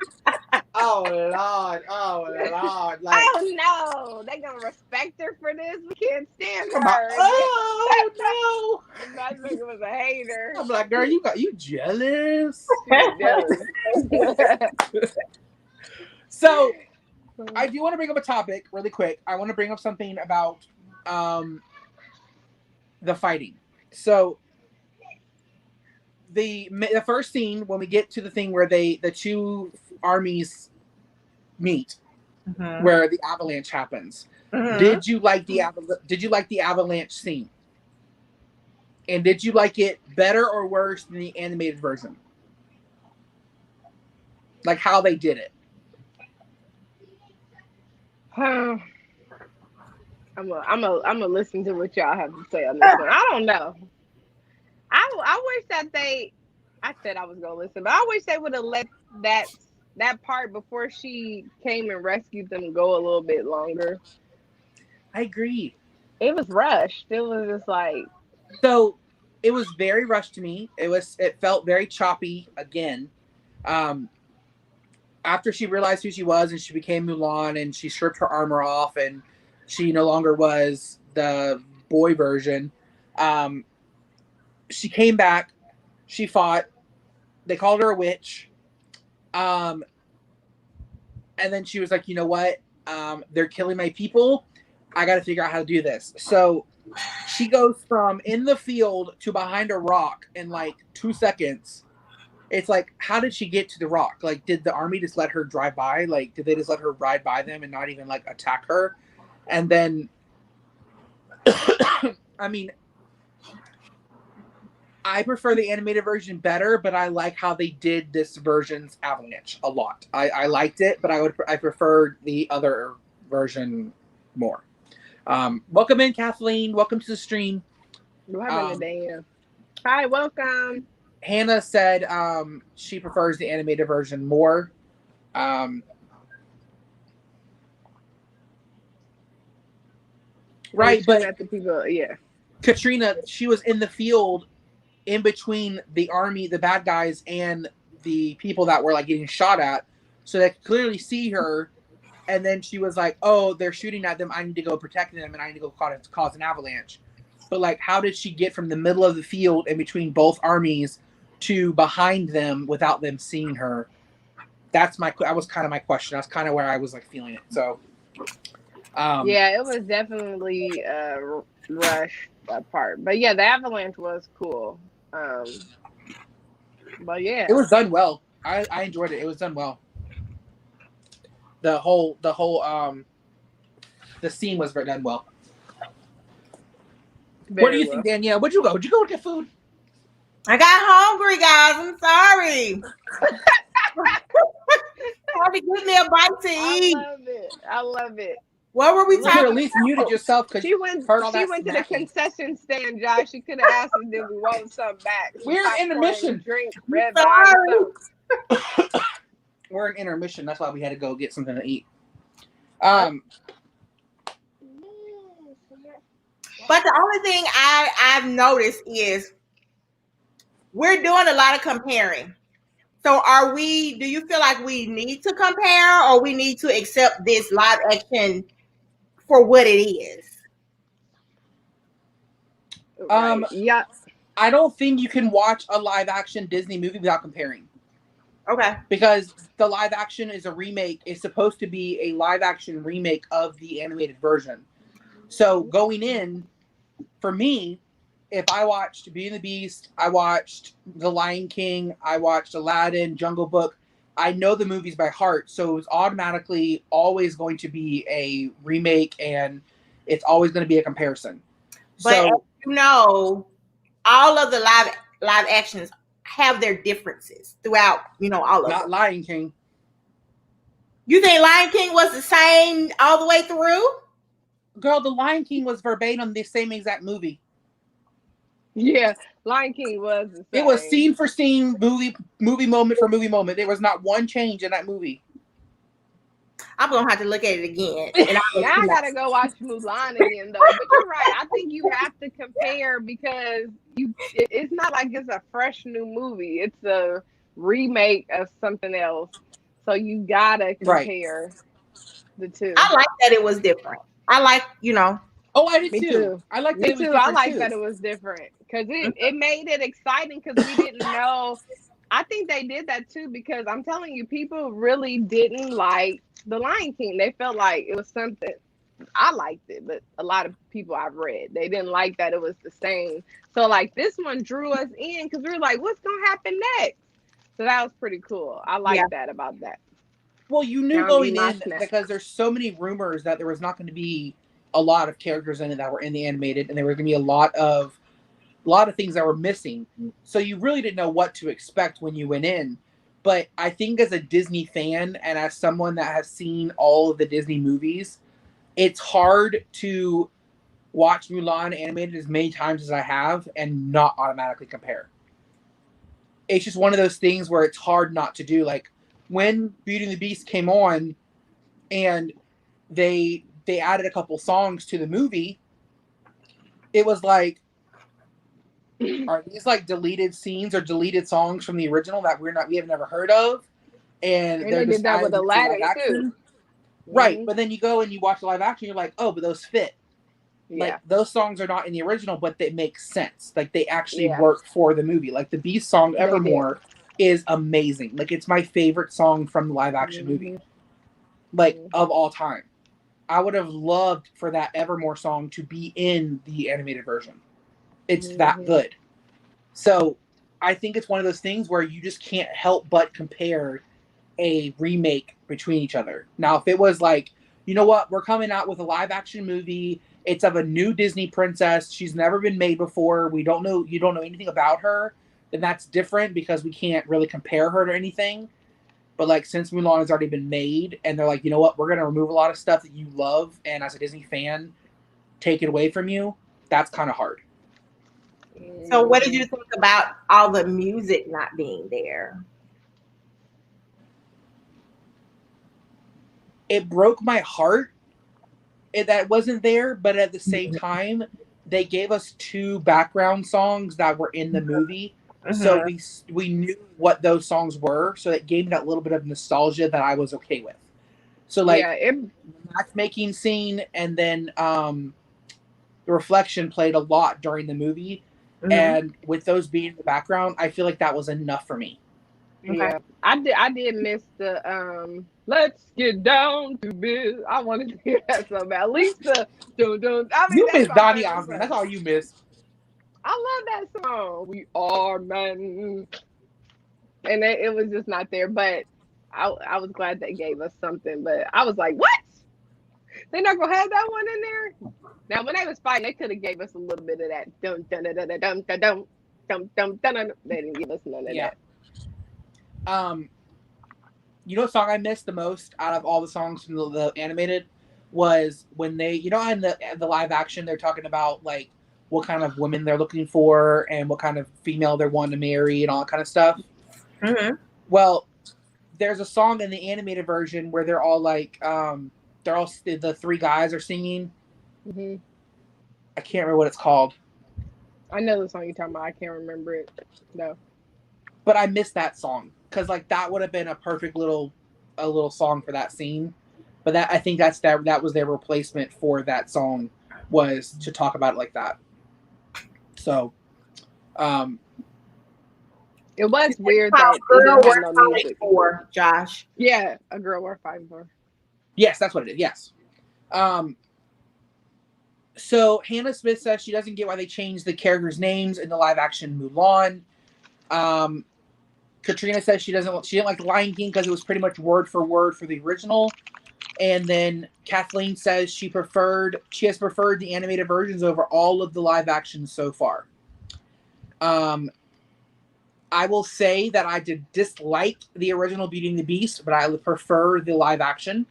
Oh Lord, oh Lord. Like, oh no, they gonna respect her for this? We can't stand her. Oh no. The matchmaker was a hater. I'm like, girl, you jealous? So I do want to bring up a topic really quick. I want to bring up something about the fighting. So the first scene, when we get to the thing where the two armies meet, where the avalanche happens, did you like the avalanche scene? And did you like it better or worse than the animated version? Like how they did it? I'm gonna listen to what y'all have to say on this one. I don't know. I wish that I said I was gonna listen, but I wish they would have let that part before she came and rescued them go a little bit longer. I agree. It was rushed. It was just like, so it was very rushed to me. It felt very choppy again. After she realized who she was and she became Mulan and she stripped her armor off and she no longer was the boy version. She came back. She fought. They called her a witch. And then she was like, you know what? They're killing my people. I got to figure out how to do this. So she goes from in the field to behind a rock in like 2 seconds. It's like, how did she get to the rock? Like, did the army just let her drive by? Like, did they just let her ride by them and not even like attack her? And then, I mean, I prefer the animated version better, but I like how they did this version's avalanche a lot. I liked it, but I preferred the other version more. Welcome in, Kathleen. Welcome to the stream. Hi, welcome. Hannah said she prefers the animated version more. Right, but the people, yeah. Katrina, she was in the field in between the army, the bad guys, and the people that were like getting shot at, so they could clearly see her. And then she was like, "Oh, they're shooting at them. I need to go protect them, and I need to go cause an avalanche." But like, how did she get from the middle of the field in between both armies to behind them without them seeing her? That was kind of my question. That's kind of where I was like feeling it. So, yeah, it was definitely rushed, that part. But yeah, the avalanche was cool. But yeah, it was done well. I enjoyed it. It was done well. The whole the scene was done well. What do you think, Danielle? Would you go get food? I got hungry, guys. I'm sorry. Trying to give me a bite to eat. I love it. What were we talking about? You at least muted yourself because she went to the concession stand, Josh. She could have asked us if we wanted something back. We're in intermission. Drink, red wine. We're in intermission. That's why we had to go get something to eat. But the only thing I've noticed is we're doing a lot of comparing. So do you feel like we need to compare or we need to accept this live action for what it is? Yeah. I don't think you can watch a live action Disney movie without comparing. Okay. Because the live action is a remake. It's supposed to be a live action remake of the animated version. So going in, for me, if I watched Beauty and the Beast, I watched The Lion King, I watched Aladdin, Jungle Book, I know the movies by heart, so it's automatically always going to be a remake, and it's always going to be a comparison. But So, you know, all of the live actions have their differences throughout. You know, all of not them. Lion King. You think Lion King was the same all the way through? Girl, The Lion King was verbatim the same exact movie. Yeah, Lion King was the same. It was scene for scene, movie moment for movie moment. There was not one change in that movie. I'm gonna have to look at it again. And now I gotta go watch Mulan again, though. But you're right. I think you have to compare because it's not like it's a fresh new movie. It's a remake of something else. So you gotta compare the two. I like that it was different. I like, Oh, I did Me too. too. I liked Me that it was too. different I like too. that it was different because it made it exciting because we didn't know. I think they did that too because I'm telling you, people really didn't like The Lion King. They felt like it was something. I liked it, but a lot of people I've read, they didn't like that it was the same. So like this one drew us in because we were like, what's gonna happen next? So that was pretty cool. I like that about that. Well, you knew going in because there's so many rumors that there was not going to be a lot of characters in it that were in the animated, and there were going to be a lot of things that were missing. So you really didn't know what to expect when you went in. But I think as a Disney fan and as someone that has seen all of the Disney movies, it's hard to watch Mulan animated as many times as I have and not automatically compare. It's just one of those things where it's hard not to do. Like when Beauty and the Beast came on and they added a couple songs to the movie, it was like, are these like deleted scenes or deleted songs from the original that we have never heard of? And they did that with Aladdin too. Right, but then you go and you watch the live action, you're like, oh, but those fit. Yeah. Like those songs are not in the original, but they make sense. Like they actually work for the movie. Like the Beast song Evermore is amazing. Like it's my favorite song from the live action movie. Like of all time. I would have loved for that Evermore song to be in the animated version. It's that good. So I think it's one of those things where you just can't help but compare a remake between each other. Now, if it was like, you know what, we're coming out with a live action movie. It's of a new Disney princess. She's never been made before. You don't know anything about her. Then that's different because we can't really compare her to anything. But like since Mulan has already been made and they're like, you know what, we're going to remove a lot of stuff that you love and as a Disney fan, take it away from you. That's kind of hard. So what did you think about all the music not being there? It broke my heart that wasn't there, but at the same time, they gave us 2 background songs that were in the movie. So we knew what those songs were, so it gave me that little bit of nostalgia that I was okay with. So like Matchmaking Scene and then The Reflection played a lot during the movie, and with those being in the background, I feel like that was enough for me. Yeah, I did miss the let's get down to business. I wanted to hear that so bad. At least the don't. I mean, you miss Donny Osmond. That's all you miss. I love that song. We are men, and it was just not there. But I was glad they gave us something. But I was like, what? They're not gonna have that one in there. Now, when they was fighting, they could have gave us a little bit of that. Dum dum dum dum dum dum dum dum dum. They didn't give us none of that. You know what song I missed the most out of all the songs from the animated was when they, in the live action, they're talking about like what kind of women they're looking for and what kind of female they're wanting to marry and all that kind of stuff. Well, there's a song in the animated version where they're all like, the 3 guys are singing. I can't remember what it's called. I know the song you're talking about. I can't remember it. No. But I missed that song because like that would have been a perfect little song for that scene. But I think that was their replacement for that song, was to talk about it like that. So, it was weird that it didn't have no music. For Josh. Yeah, a girl we're fighting for. Yes, that's what it is. Yes. So Hannah Smith says she doesn't get why they changed the characters' names in the live action Mulan. Katrina says she didn't like the Lion King because it was pretty much word for word for the original. And then Kathleen says she has preferred the animated versions over all of the live actions so far. I will say that I did dislike the original Beauty and the Beast, but I would prefer the live action.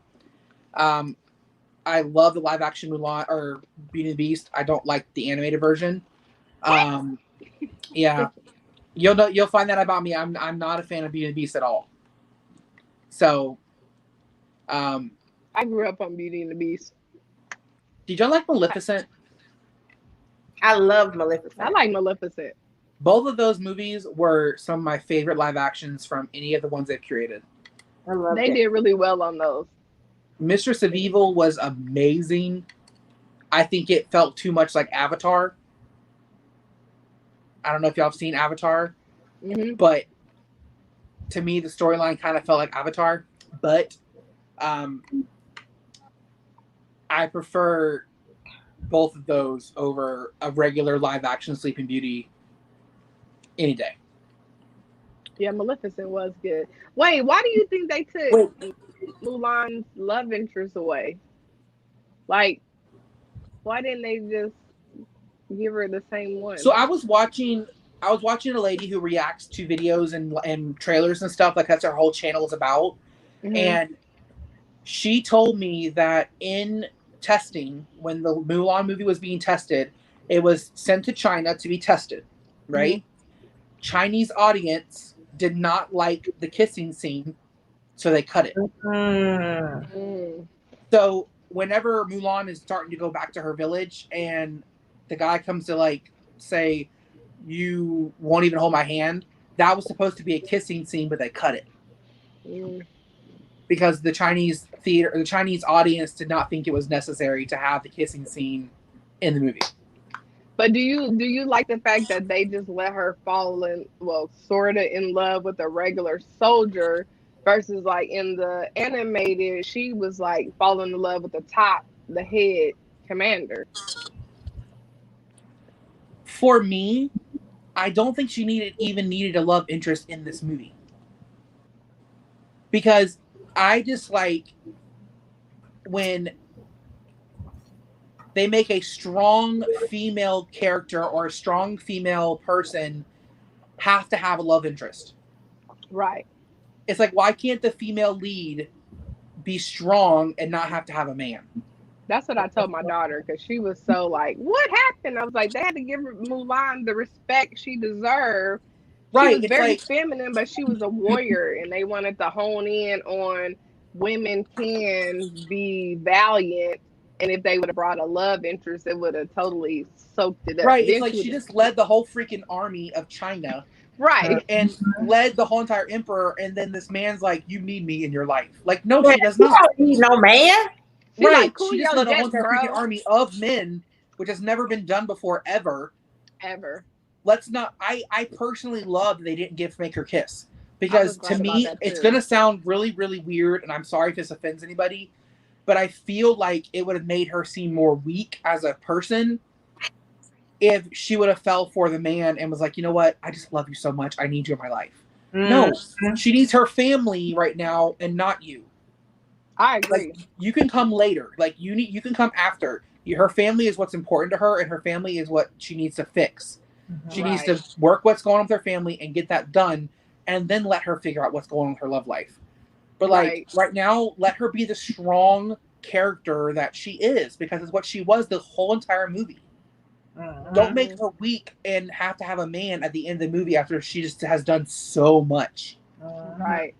I love the live action Mulan or Beauty and the Beast. I don't like the animated version. Yeah, you'll find that about me. I'm not a fan of Beauty and the Beast at all. So, I grew up on Beauty and the Beast. did y'all like Maleficent? I love Maleficent. I like Maleficent. Both of those movies were some of my favorite live actions from any of the ones they've created. They did really well on those. Mistress of Evil was amazing. I think it felt too much like Avatar. I don't know if y'all have seen Avatar, but to me, the storyline kind of felt like Avatar. But I prefer both of those over a regular live action Sleeping Beauty any day. Yeah, Maleficent was good. Wait, why do you think they took Mulan's love interest away? Like, why didn't they just give her the same one? So I was watching a lady who reacts to videos and trailers and stuff, like that's her whole channel is about. And she told me that in testing, when the Mulan movie was being tested, it was sent to China to be tested, right? Chinese audience did not like the kissing scene, so they cut it. So whenever Mulan is starting to go back to her village and the guy comes to like say, "You won't even hold my hand," that was supposed to be a kissing scene, but they cut it. Because the Chinese audience did not think it was necessary to have the kissing scene in the movie. But do you like the fact that they just let her fall in, sort of in love with a regular soldier versus like in the animated, she was like falling in love with the head commander? For me, I don't think she needed a love interest in this movie. Because I dislike when they make a strong female character or a strong female person have to have a love interest. Right. It's like, why can't the female lead be strong and not have to have a man? That's what I told my daughter, because she was so like, what happened? I was like, they had to give Mulan the respect she deserved. Right. She was very feminine, but she was a warrior, and they wanted to hone in on women can be valiant. And if they would have brought a love interest, it would have totally soaked it up. Right. It's like she just led the whole freaking army of China. Right. And led the whole entire emperor. And then this man's like, you need me in your life. Like, no, she does not. Don't need no man. Right. Like, cool, she just led a whole entire freaking army of men, which has never been done before, ever. Let's not. I personally love that they didn't make her kiss. Because to me, it's going to sound really, really weird. And I'm sorry if this offends anybody. But I feel like it would have made her seem more weak as a person if she would have fell for the man and was like, you know what? I just love you so much. I need you in my life. No, she needs her family right now and not you. I agree. Like, you can come later. Like, you can come after. Her family is what's important to her, and her family is what she needs to fix. She needs to work what's going on with her family and get that done, and then let her figure out what's going on with her love life. But like right now, let her be the strong character that she is, because it's what she was the whole entire movie. Don't make her weak and have to have a man at the end of the movie after she just has done so much. Right.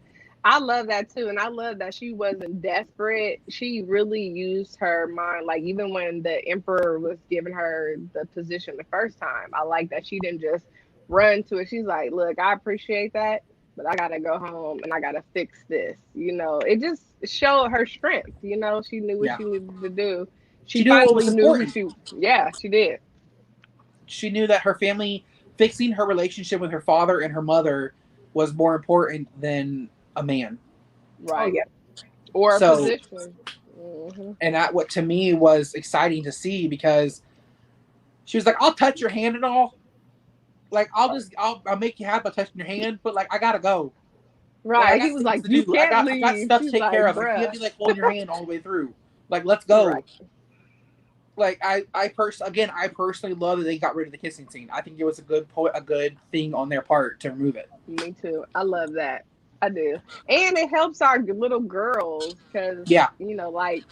I love that too. And I love that she wasn't desperate. She really used her mind. Like, even when the emperor was giving her the position the first time, I like that she didn't just run to it. She's like, look, I appreciate that, but I gotta go home and I gotta fix this. You know, it just showed her strength. You know, she knew what she needed to do. She finally knew who she did. She knew that her family, fixing her relationship with her father and her mother, was more important than a man. Right. Or a position. And that what to me was exciting to see, because she was like, I'll touch your hand and all. Like, I'll make you happy by touching your hand, but like, I gotta go. Like, I Right. He got was things like, to you do. I can't got leave. stuff to She's take care like, of. Like, you bruh. can't be like holding your hand all the way through. Like, let's go. Right. Like, I personally love that they got rid of the kissing scene. I think it was a good thing on their part to remove it. Me too. I love that. I do. And it helps our little girls because, Yeah. you know, like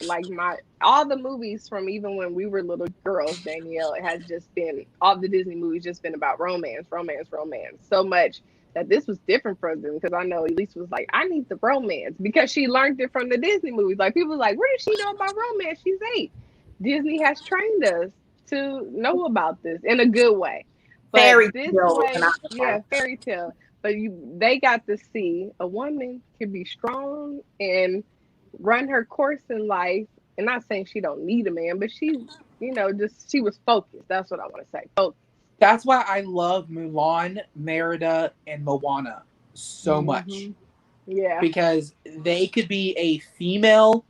all the movies from even when we were little girls, Danielle, it has just been, all the Disney movies just been about romance, romance, romance. So much that this was different for them, because I know Elise was like, I need the romance, because she learned it from the Disney movies. Like, people were like, where does she know about romance? She's 8. Disney has trained us to know about this in a good way. But Fairy this tale. way, yeah, fairy tale. But they got to see a woman can be strong and run her course in life. And not saying she don't need a man, but she, you know, just she was focused. That's what I want to say. Focused. That's why I love Mulan, Merida, and Moana so much. Yeah. Because they could be a female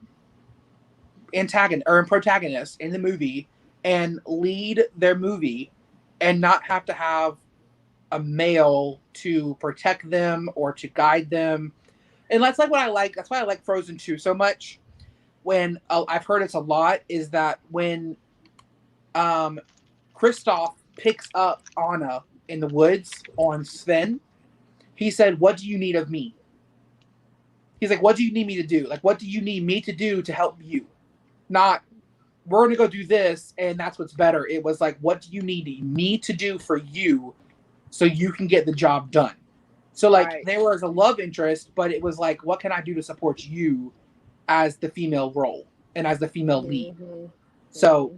antagonist or protagonist in the movie and lead their movie and not have to have a male to protect them or to guide them. And that's like what I like. That's why I like Frozen 2 so much. When I've heard it's a lot, is that when Kristoff picks up Anna in the woods on Sven, he said, "What do you need of me?" He's like, "What do you need me to do? Like, what do you need me to do to help you?" Not, we're going to go do this and that's what's better. It was like, what do you need me to do for you so you can get the job done? So, like, Right. there was a love interest, but it was like, what can I do to support you as the female role and as the female lead? So,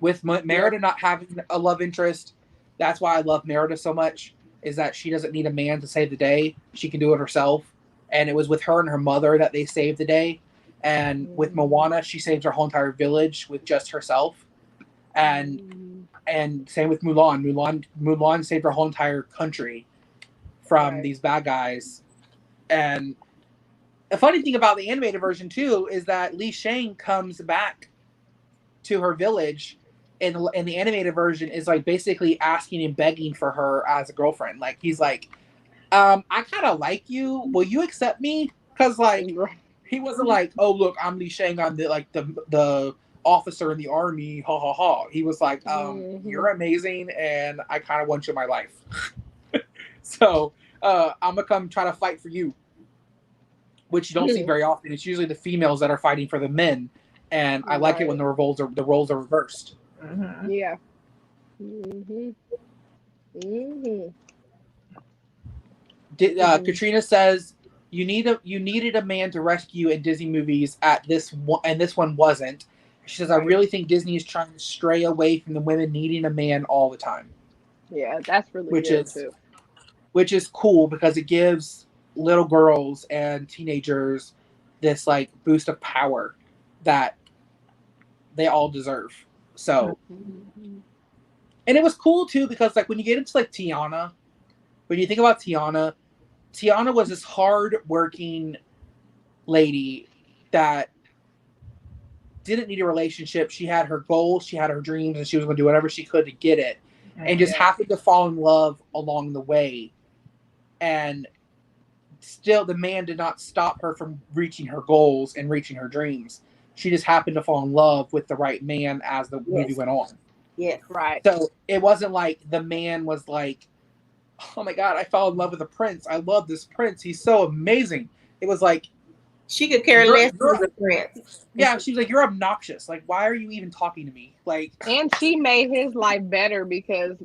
with Merida not having a love interest, that's why I love Merida so much, is that she doesn't need a man to save the day. She can do it herself. And it was with her and her mother that they saved the day. And with Moana, she saves her whole entire village with just herself. And same with Mulan. Mulan saved her whole entire country from these bad guys. And the funny thing about the animated version too is that Li Shang comes back to her village in the animated version, is like basically asking and begging for her as a girlfriend. Like, he's like, I kind of like you. Will you accept me? Because like, he wasn't like, oh look, I'm Li Shang. I'm the officer in the army. Ha ha ha. He was like, you're amazing, and I kind of want you in my life. So I'm gonna come try to fight for you, which you don't see very often. It's usually the females that are fighting for the men, and I like it when the roles are reversed. Yeah. Katrina says you needed a man to rescue in Disney movies at this one, and this one wasn't. She says, I really think Disney is trying to stray away from the women needing a man all the time. Yeah, that's really good too. Which is cool, because it gives little girls and teenagers this like boost of power that they all deserve. So, and it was cool too, because like when you get into like Tiana, when you think about Tiana was this hard-working lady that didn't need a relationship. She had her goals, she had her dreams, and she was going to do whatever she could to get it, and just happened to fall in love along the way. And still, the man did not stop her from reaching her goals and reaching her dreams. She just happened to fall in love with the right man as the movie went on. Yes, right. So it wasn't like the man was like, oh my God, I fell in love with a prince. I love this prince. He's so amazing. It was like, she could care less for the prince. Yeah, she was like, you're obnoxious. Like, why are you even talking to me? Like, and she made his life better because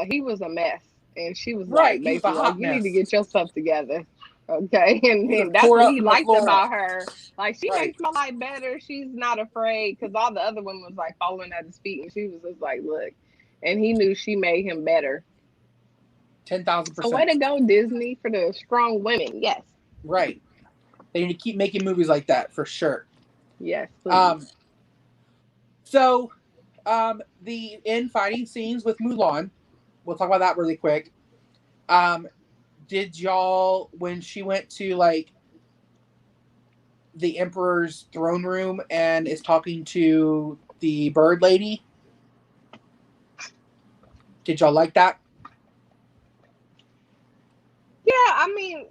he was a mess. And she was like, basically, like, you need to get yourself together. Okay. And that's what he liked about her. Like, she makes my life better. She's not afraid, because all the other women was like following at his feet. And she was just like, look. And he knew she made him better. 10,000%. So way to go, Disney, for the strong women. Yes. Right. They need to keep making movies like that for sure. Yes. Please. So, the fighting scenes with Mulan, we'll talk about that really quick. Did y'all, when she went to like the Emperor's throne room and is talking to the bird lady. Did y'all like that? Yeah, I mean,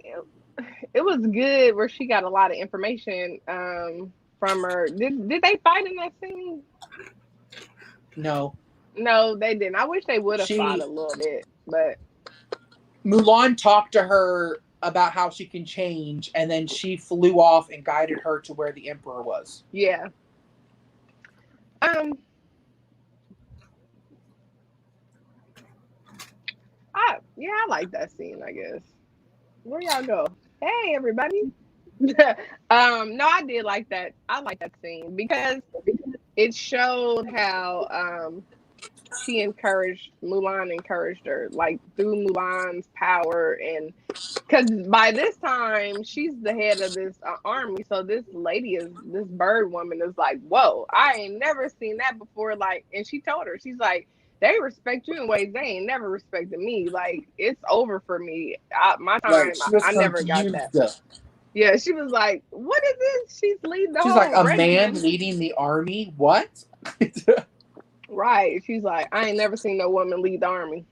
it was good where she got a lot of information from her. Did they fight in that scene? No. No, they didn't. I wish they would have fought a little bit, but Mulan talked to her about how she can change, and then she flew off and guided her to where the Emperor was. Yeah. I like that scene, I guess. Where y'all go? Hey, everybody. No, I did like that. I like that scene because it showed how Mulan encouraged her, like through Mulan's power, and because by this time she's the head of this army, so this bird woman is like, whoa, I ain't never seen that before. Like, and she told her, she's like, they respect you in ways they ain't never respected me. Like, it's over for me. My time, I never got that. Yeah, she was like, what is this? She's leading the whole like, a regiment. man leading the army? What? Right. She's like, I ain't never seen no woman lead the army.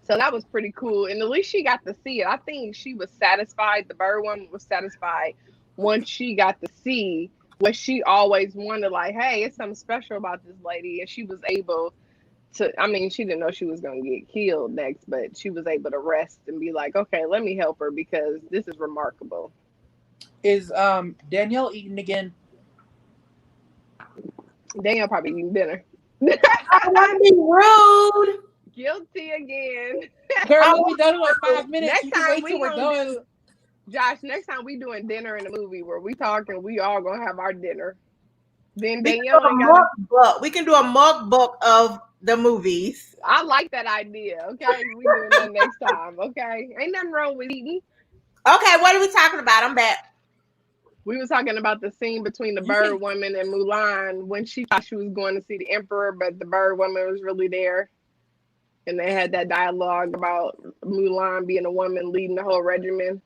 So that was pretty cool. And at least she got to see it. I think she was satisfied. The bird woman was satisfied once she got to see what she always wanted. Like, hey, it's something special about this lady. And she was able to, I mean, she didn't know she was going to get killed next, but she was able to rest and be like, okay, let me help her because this is remarkable. Is Danielle eating again? Danielle probably eating dinner. I want to be rude. Guilty again. Girl, we'll be done in like 5 minutes. Next time we're done. Josh, next time we doing dinner in the movie where we talking, we all gonna have our dinner. Then Danielle we can do a mukbang of the movies. I like that idea. Okay, we doing that next time. Okay, ain't nothing wrong with eating. Okay, what are we talking about? I'm back. We were talking about the scene between the bird woman and Mulan when she thought she was going to see the Emperor, but the bird woman was really there. And they had that dialogue about Mulan being a woman leading the whole regiment.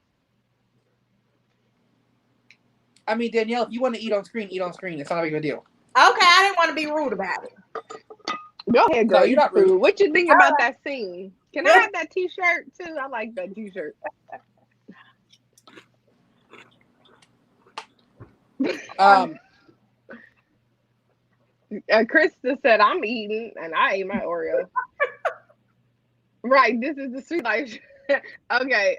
I mean, Danielle, if you want to eat on screen, eat on screen. It's not a big deal. Okay, I didn't want to be rude about it. Go ahead, girl. No, you're not rude. What you think about that scene? Can I have that t-shirt too? I like that t-shirt. Krista said, I'm eating, and I ate my Oreo. Right, this is the sweet life. Okay,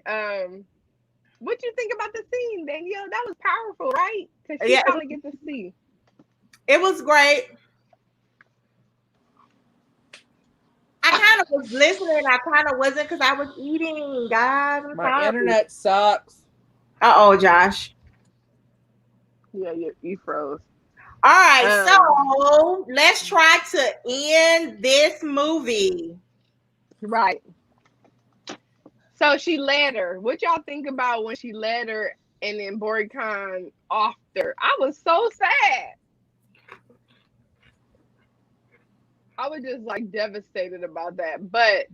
what you think about the scene, Danielle? That was powerful, right? Because she finally get to see. It was great. I kind of was listening. I kind of wasn't because I was eating, guys. My internet sucks. Uh-oh, Josh. Yeah, you froze. All right, so let's try to end this movie. Right. So she led her. What y'all think about when she led her and then Boricon offed her? I was so sad. I was just like devastated about that. But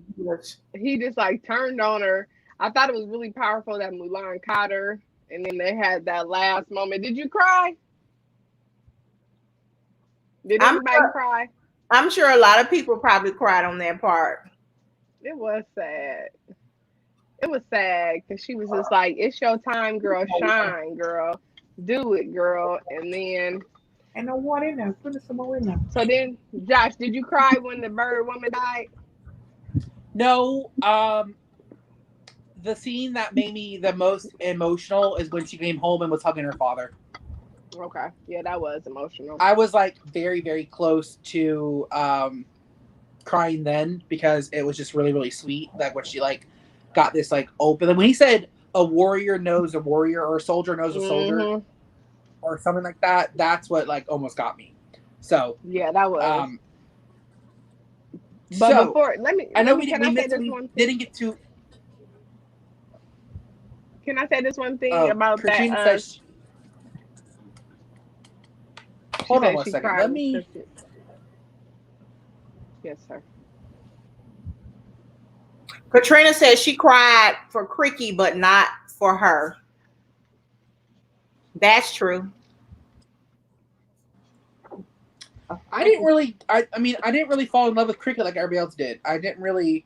he just like turned on her. I thought it was really powerful that Mulan caught her. And then they had that last moment. Did you cry? Did anybody cry? I'm sure a lot of people probably cried on that part. It was sad. It was sad because she was just like, it's your time, girl. Shine, girl. Do it, girl. And then... And no water in there. Put some more in there. So then, Josh, did you cry when the bird woman died? No. The scene that made me the most emotional is when she came home and was hugging her father. Okay. Yeah, that was emotional. I was like very, very close to crying then because it was just really, really sweet. Like when she like got this like open. Like when he said a warrior knows a warrior or a soldier knows a soldier or something like that, that's what like almost got me. So yeah, that was. But so, before, I know we didn't get to. Can I say this one thing about Katrina that? Says, hold on one second. Let me. Yes, sir. Katrina says she cried for Cricky, but not for her. That's true. I didn't really. I mean, I didn't really fall in love with Cricket like everybody else did. I didn't really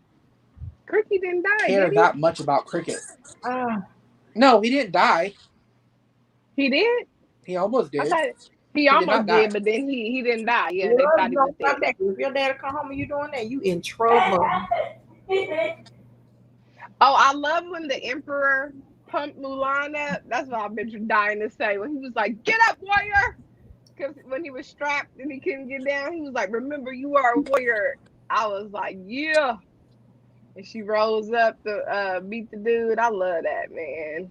Cricket didn't die, care did he? that much about Cricket. Uh, No, he didn't die. He did? He almost I did. thought he did almost not did, die. but then he didn't die. Yeah, you they know, thought he was dead. if your dad come home and you doing that, you in trouble. Oh, I love when the Emperor pumped Mulan up. That's what I've been dying to say. When he was like, "Get up, warrior!" Because when he was strapped and he couldn't get down, he was like, "Remember, you are a warrior." I was like, "Yeah." And she rose up to meet the dude. I love that, man.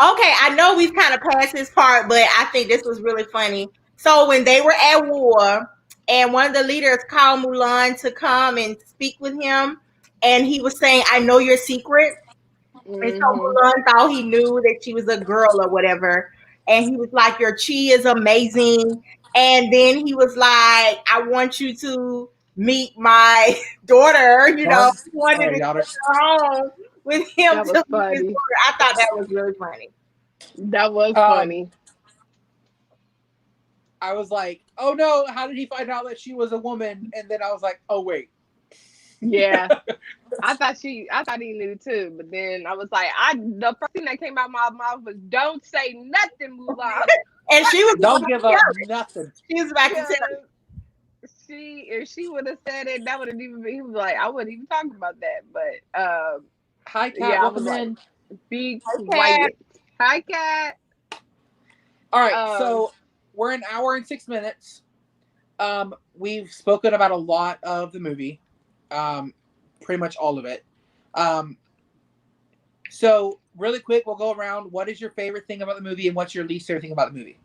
Okay, I know we've kind of passed this part, but I think this was really funny. So when they were at war, and one of the leaders called Mulan to come and speak with him, and he was saying, "I know your secret." And so Mulan thought he knew that she was a girl or whatever. And he was like, "Your chi is amazing." And then he was like, "I want you to meet my daughter." You know, he wanted to daughter. go home with him. That was to meet his funny. daughter. I thought that was really funny. That was funny. I was like, "Oh no! How did he find out that she was a woman?" And then I was like, "Oh wait." Yeah. I thought he knew too, but then I was like, the first thing that came out of my mouth was, "Don't say nothing, Mulan." And she was Don't give up nothing. She was about to tell. If she would have said it, that would have even been. He was like, I wouldn't even talk about that. But Hi, Kat. yeah, Welcome in. Be quiet. Hi, Kat. All right, so we're an hour and 6 minutes. We've spoken about a lot of the movie, pretty much all of it. So really quick, we'll go around. What is your favorite thing about the movie, and what's your least favorite thing about the movie?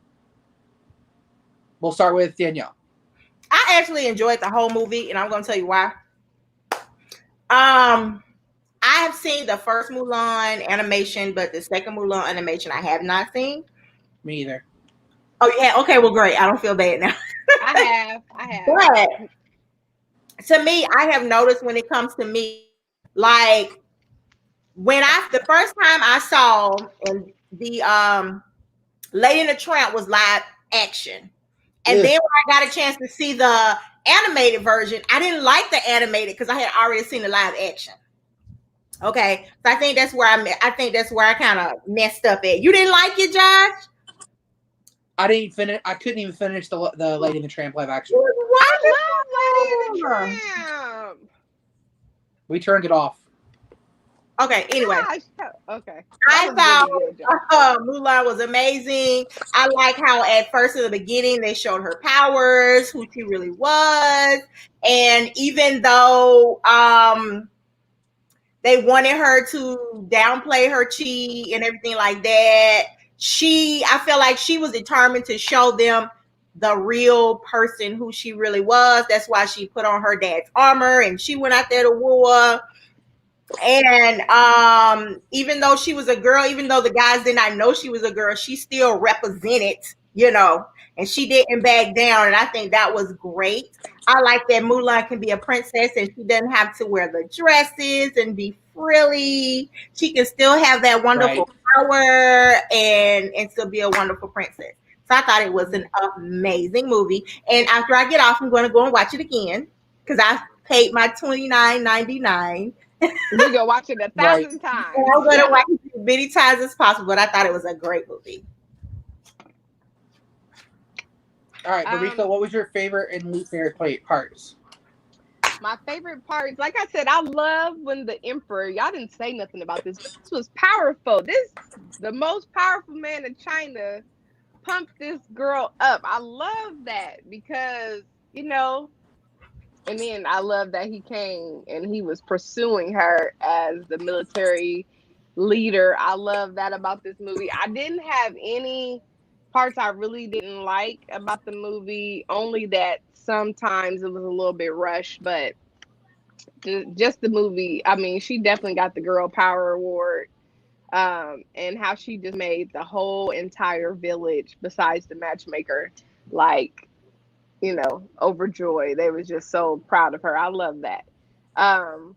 We'll start with Danielle. I actually enjoyed the whole movie, and I'm going to tell you why. I have seen the first Mulan animation, but the second Mulan animation I have not seen. Me either. Oh yeah, okay, well great. I don't feel bad now. I have. But to me, I have noticed when it comes to me, like when the first time I saw and the Lady and the Tramp was live action. And then when I got a chance to see the animated version, I didn't like the animated because I had already seen the live action. Okay, so I think that's where I kind of messed up at. You didn't like it, Josh? I didn't finish. I couldn't even finish the Lady and the Tramp live action. I love Lady and the Tramp. We turned it off. Okay, anyway. Okay. I thought Mulan was amazing. I like how at first in the beginning they showed her powers, who she really was. And even though they wanted her to downplay her chi and everything like that, I feel like she was determined to show them the real person who she really was. That's why she put on her dad's armor and she went out there to war. And even though she was a girl, even though the guys did not know she was a girl, she still represented, and she didn't back down. And I think that was great. I like that Mulan can be a princess and she doesn't have to wear the dresses and be frilly. She can still have that wonderful power and still be a wonderful princess. So I thought it was an amazing movie. And after I get off, I'm going to go and watch it again because I paid my $29.99. We go watch it 1,000 times. I'm going to watch it as many times as possible, but I thought it was a great movie. All right, Marika, what was your favorite and least favorite parts? My favorite parts, like I said, I love when the Emperor, y'all didn't say nothing about this. This was powerful. The most powerful man in China pumped this girl up. I love that because, and then I love that he came and he was pursuing her as the military leader. I love that about this movie. I didn't have any parts I really didn't like about the movie, only that sometimes it was a little bit rushed, but just the movie, I mean, she definitely got the Girl Power Award. And how she just made the whole entire village, besides the matchmaker, overjoyed. They was just so proud of her. I love that. So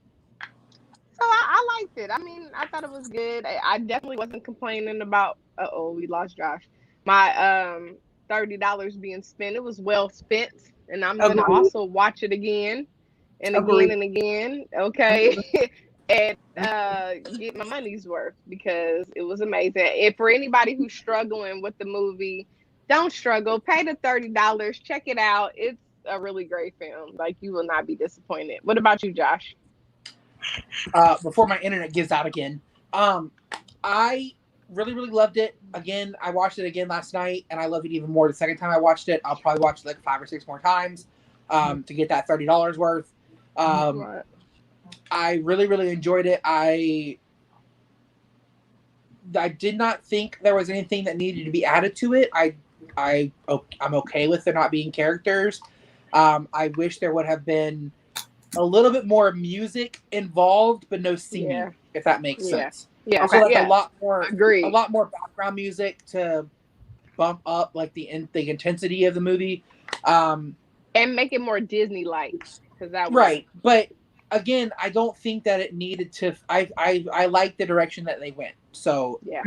I liked it. I mean, I thought it was good. I definitely wasn't complaining about, we lost Josh. my $30 being spent. It was well spent, and I'm gonna Agreed. also watch it again and again Agreed. and again. Okay. And get my money's worth because it was amazing. And for anybody who's struggling with the movie, don't struggle. Pay the $30. Check it out. It's a really great film. Like, you will not be disappointed. What about you, Josh? Before my internet gives out again, I really loved it. Again, I watched it again last night, and I loved it even more the second time I watched it. I'll probably watch it like 5 or 6 more times to get that $30 worth. I really enjoyed it. I did not think there was anything that needed to be added to it. I'm okay with there not being characters. I wish there would have been a little bit more music involved, but no singing, if that makes sense. Yeah. So Okay. a lot more, Agreed. a lot more background music to bump up like the intensity of the movie, and make it more Disney-like, because that was right. But again, I don't think that it needed to. I like the direction that they went. So yeah.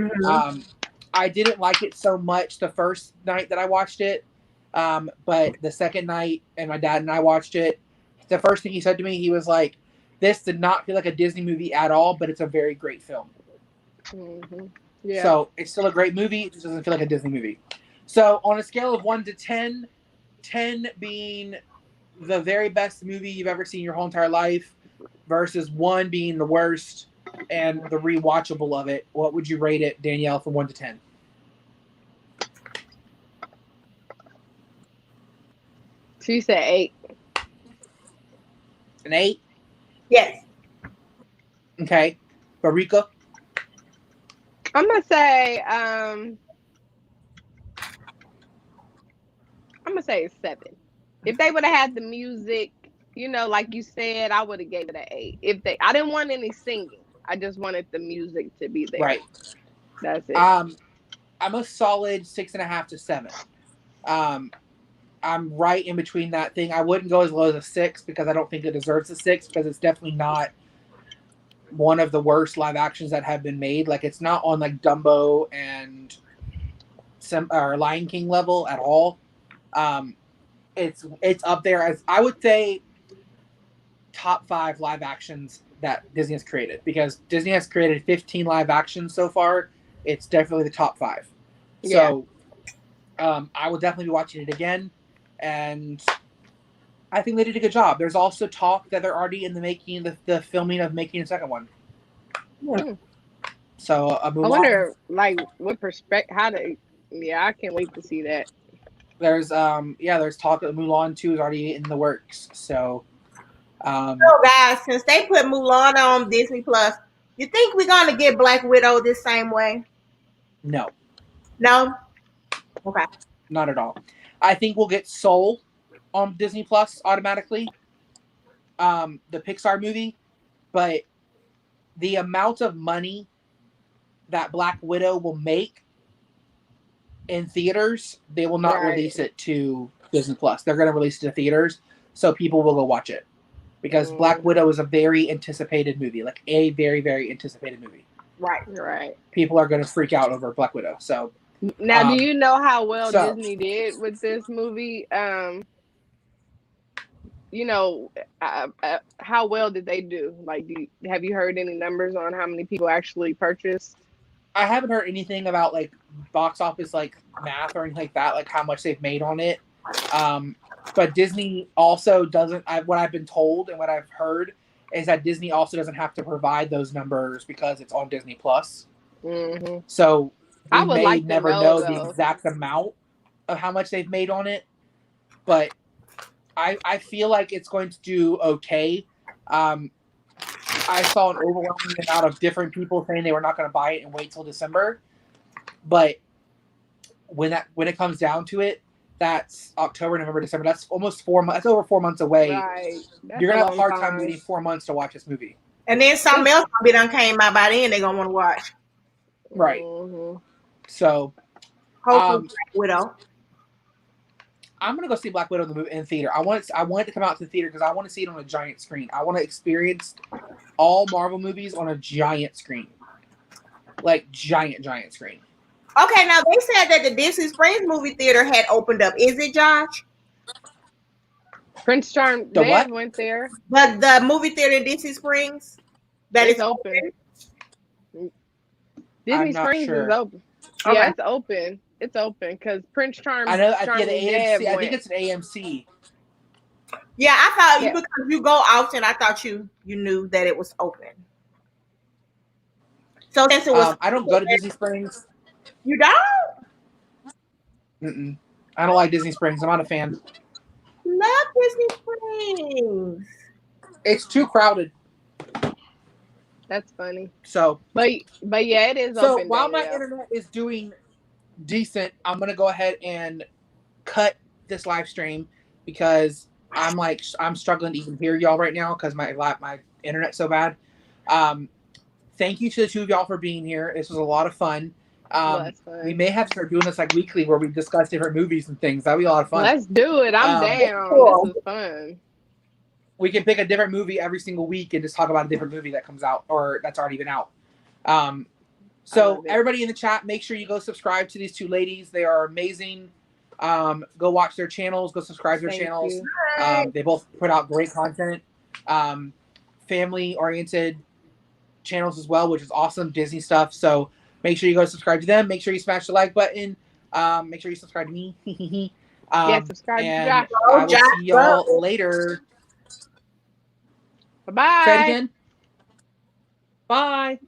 I didn't like it so much the first night that I watched it, but the second night, and my dad and I watched it. The first thing he said to me, he was like, "This did not feel like a Disney movie at all, but it's a very great film." Yeah. So it's still a great movie. It just doesn't feel like a Disney movie. So on a scale of 1 to 10, 10 being the very best movie you've ever seen your whole entire life, versus 1 being the worst and the rewatchable of it, what would you rate it, Danielle, from 1 to 10? She said 8. An 8? Yes. Okay. Barika? I'm gonna say I'm gonna say it's 7. If they would have had the music, like you said, I would have gave it an 8. I didn't want any singing. I just wanted the music to be there. Right. That's it. I'm a solid 6.5 to 7. I'm right in between that thing. I wouldn't go as low as a 6 because I don't think it deserves a 6 because it's definitely not one of the worst live actions that have been made. Like, it's not on like Dumbo and Lion King level at all. It's up there as, I would say, top 5 live actions that Disney has created, because Disney has created 15 live actions so far. It's definitely the top 5. Yeah. So I will definitely be watching it again, and I think they did a good job. There's also talk that they're already in the filming of making a second one. Yeah. So I wonder, like, what perspective, I can't wait to see that. There's talk that Mulan 2 is already in the works. So guys, since they put Mulan on Disney Plus, you think we're gonna get Black Widow this same way? No. Okay. Not at all. I think we'll get Soul on Disney Plus automatically. The Pixar movie, but the amount of money that Black Widow will make in theaters, they will not release it to Disney Plus. They're going to release it to theaters, so people will go watch it. Because Black Widow is a very anticipated movie, like a very, very anticipated movie. Right. People are going to freak out over Black Widow. So now, do you know how well Disney did with this movie? How well did they do? Like, have you heard any numbers on how many people actually purchased? I haven't heard anything about like box office like math or anything like that, like how much they've made on it. But Disney also doesn't. What I've been told and what I've heard is that Disney also doesn't have to provide those numbers because it's on Disney Plus. Mm-hmm. So we I would may never know though, the exact amount of how much they've made on it, but I feel like it's going to do okay. I saw an overwhelming amount of different people saying they were not going to buy it and wait till December, but when it comes down to it, that's October, November, December. That's almost 4 months. That's over 4 months away. Right. You're gonna have a hard time waiting 4 months to watch this movie. And then something else gonna be done came out by then. They're gonna want to watch. Right. Mm-hmm. So, hopefully, Black Widow. I'm gonna go see Black Widow in theater. I want it to come out to the theater because I want to see it on a giant screen. I want to experience all Marvel movies on a giant screen, like giant screen. Okay, now they said that the Disney Springs movie theater had opened up. Is it, Josh? Prince Charm, The they what? went there. But the movie theater in Disney Springs that It's is open. open? Disney I'm not Springs sure. is open. Okay. Yeah, it's open. It's open because Prince Charm. I know. Charm's Yeah, the dad AMC. I went. think it's an AMC. Yeah, I thought Yeah. because you go often, I thought you knew that it was open. So since it was, I don't go to Disney Springs. you don't Mm-mm. I don't like Disney Springs. I'm not a fan. love Disney Springs. It's too crowded. That's funny. So, But yeah, it is so open. while my Danielle. internet is doing decent, I'm gonna go ahead and cut this live stream because I'm struggling to even hear y'all right now because my internet's so bad. Thank you to the two of y'all for being here. This was a lot of fun. That's fun. We may have to start doing this like weekly where we discuss different movies and things. That'd be a lot of fun. Let's do it. I'm down. Cool. This is fun. We can pick a different movie every single week and just talk about a different movie that comes out or that's already been out. So everybody in the chat, make sure you go subscribe to these two ladies. They are amazing. Go watch their channels. Go subscribe to their channels. They both put out great content. Family-oriented channels as well, which is awesome. Disney stuff. So make sure you go subscribe to them. Make sure you smash the like button. Make sure you subscribe to me. Yeah, subscribe to and Josh. I will see y'all later. Bye-bye. Say it again. Bye.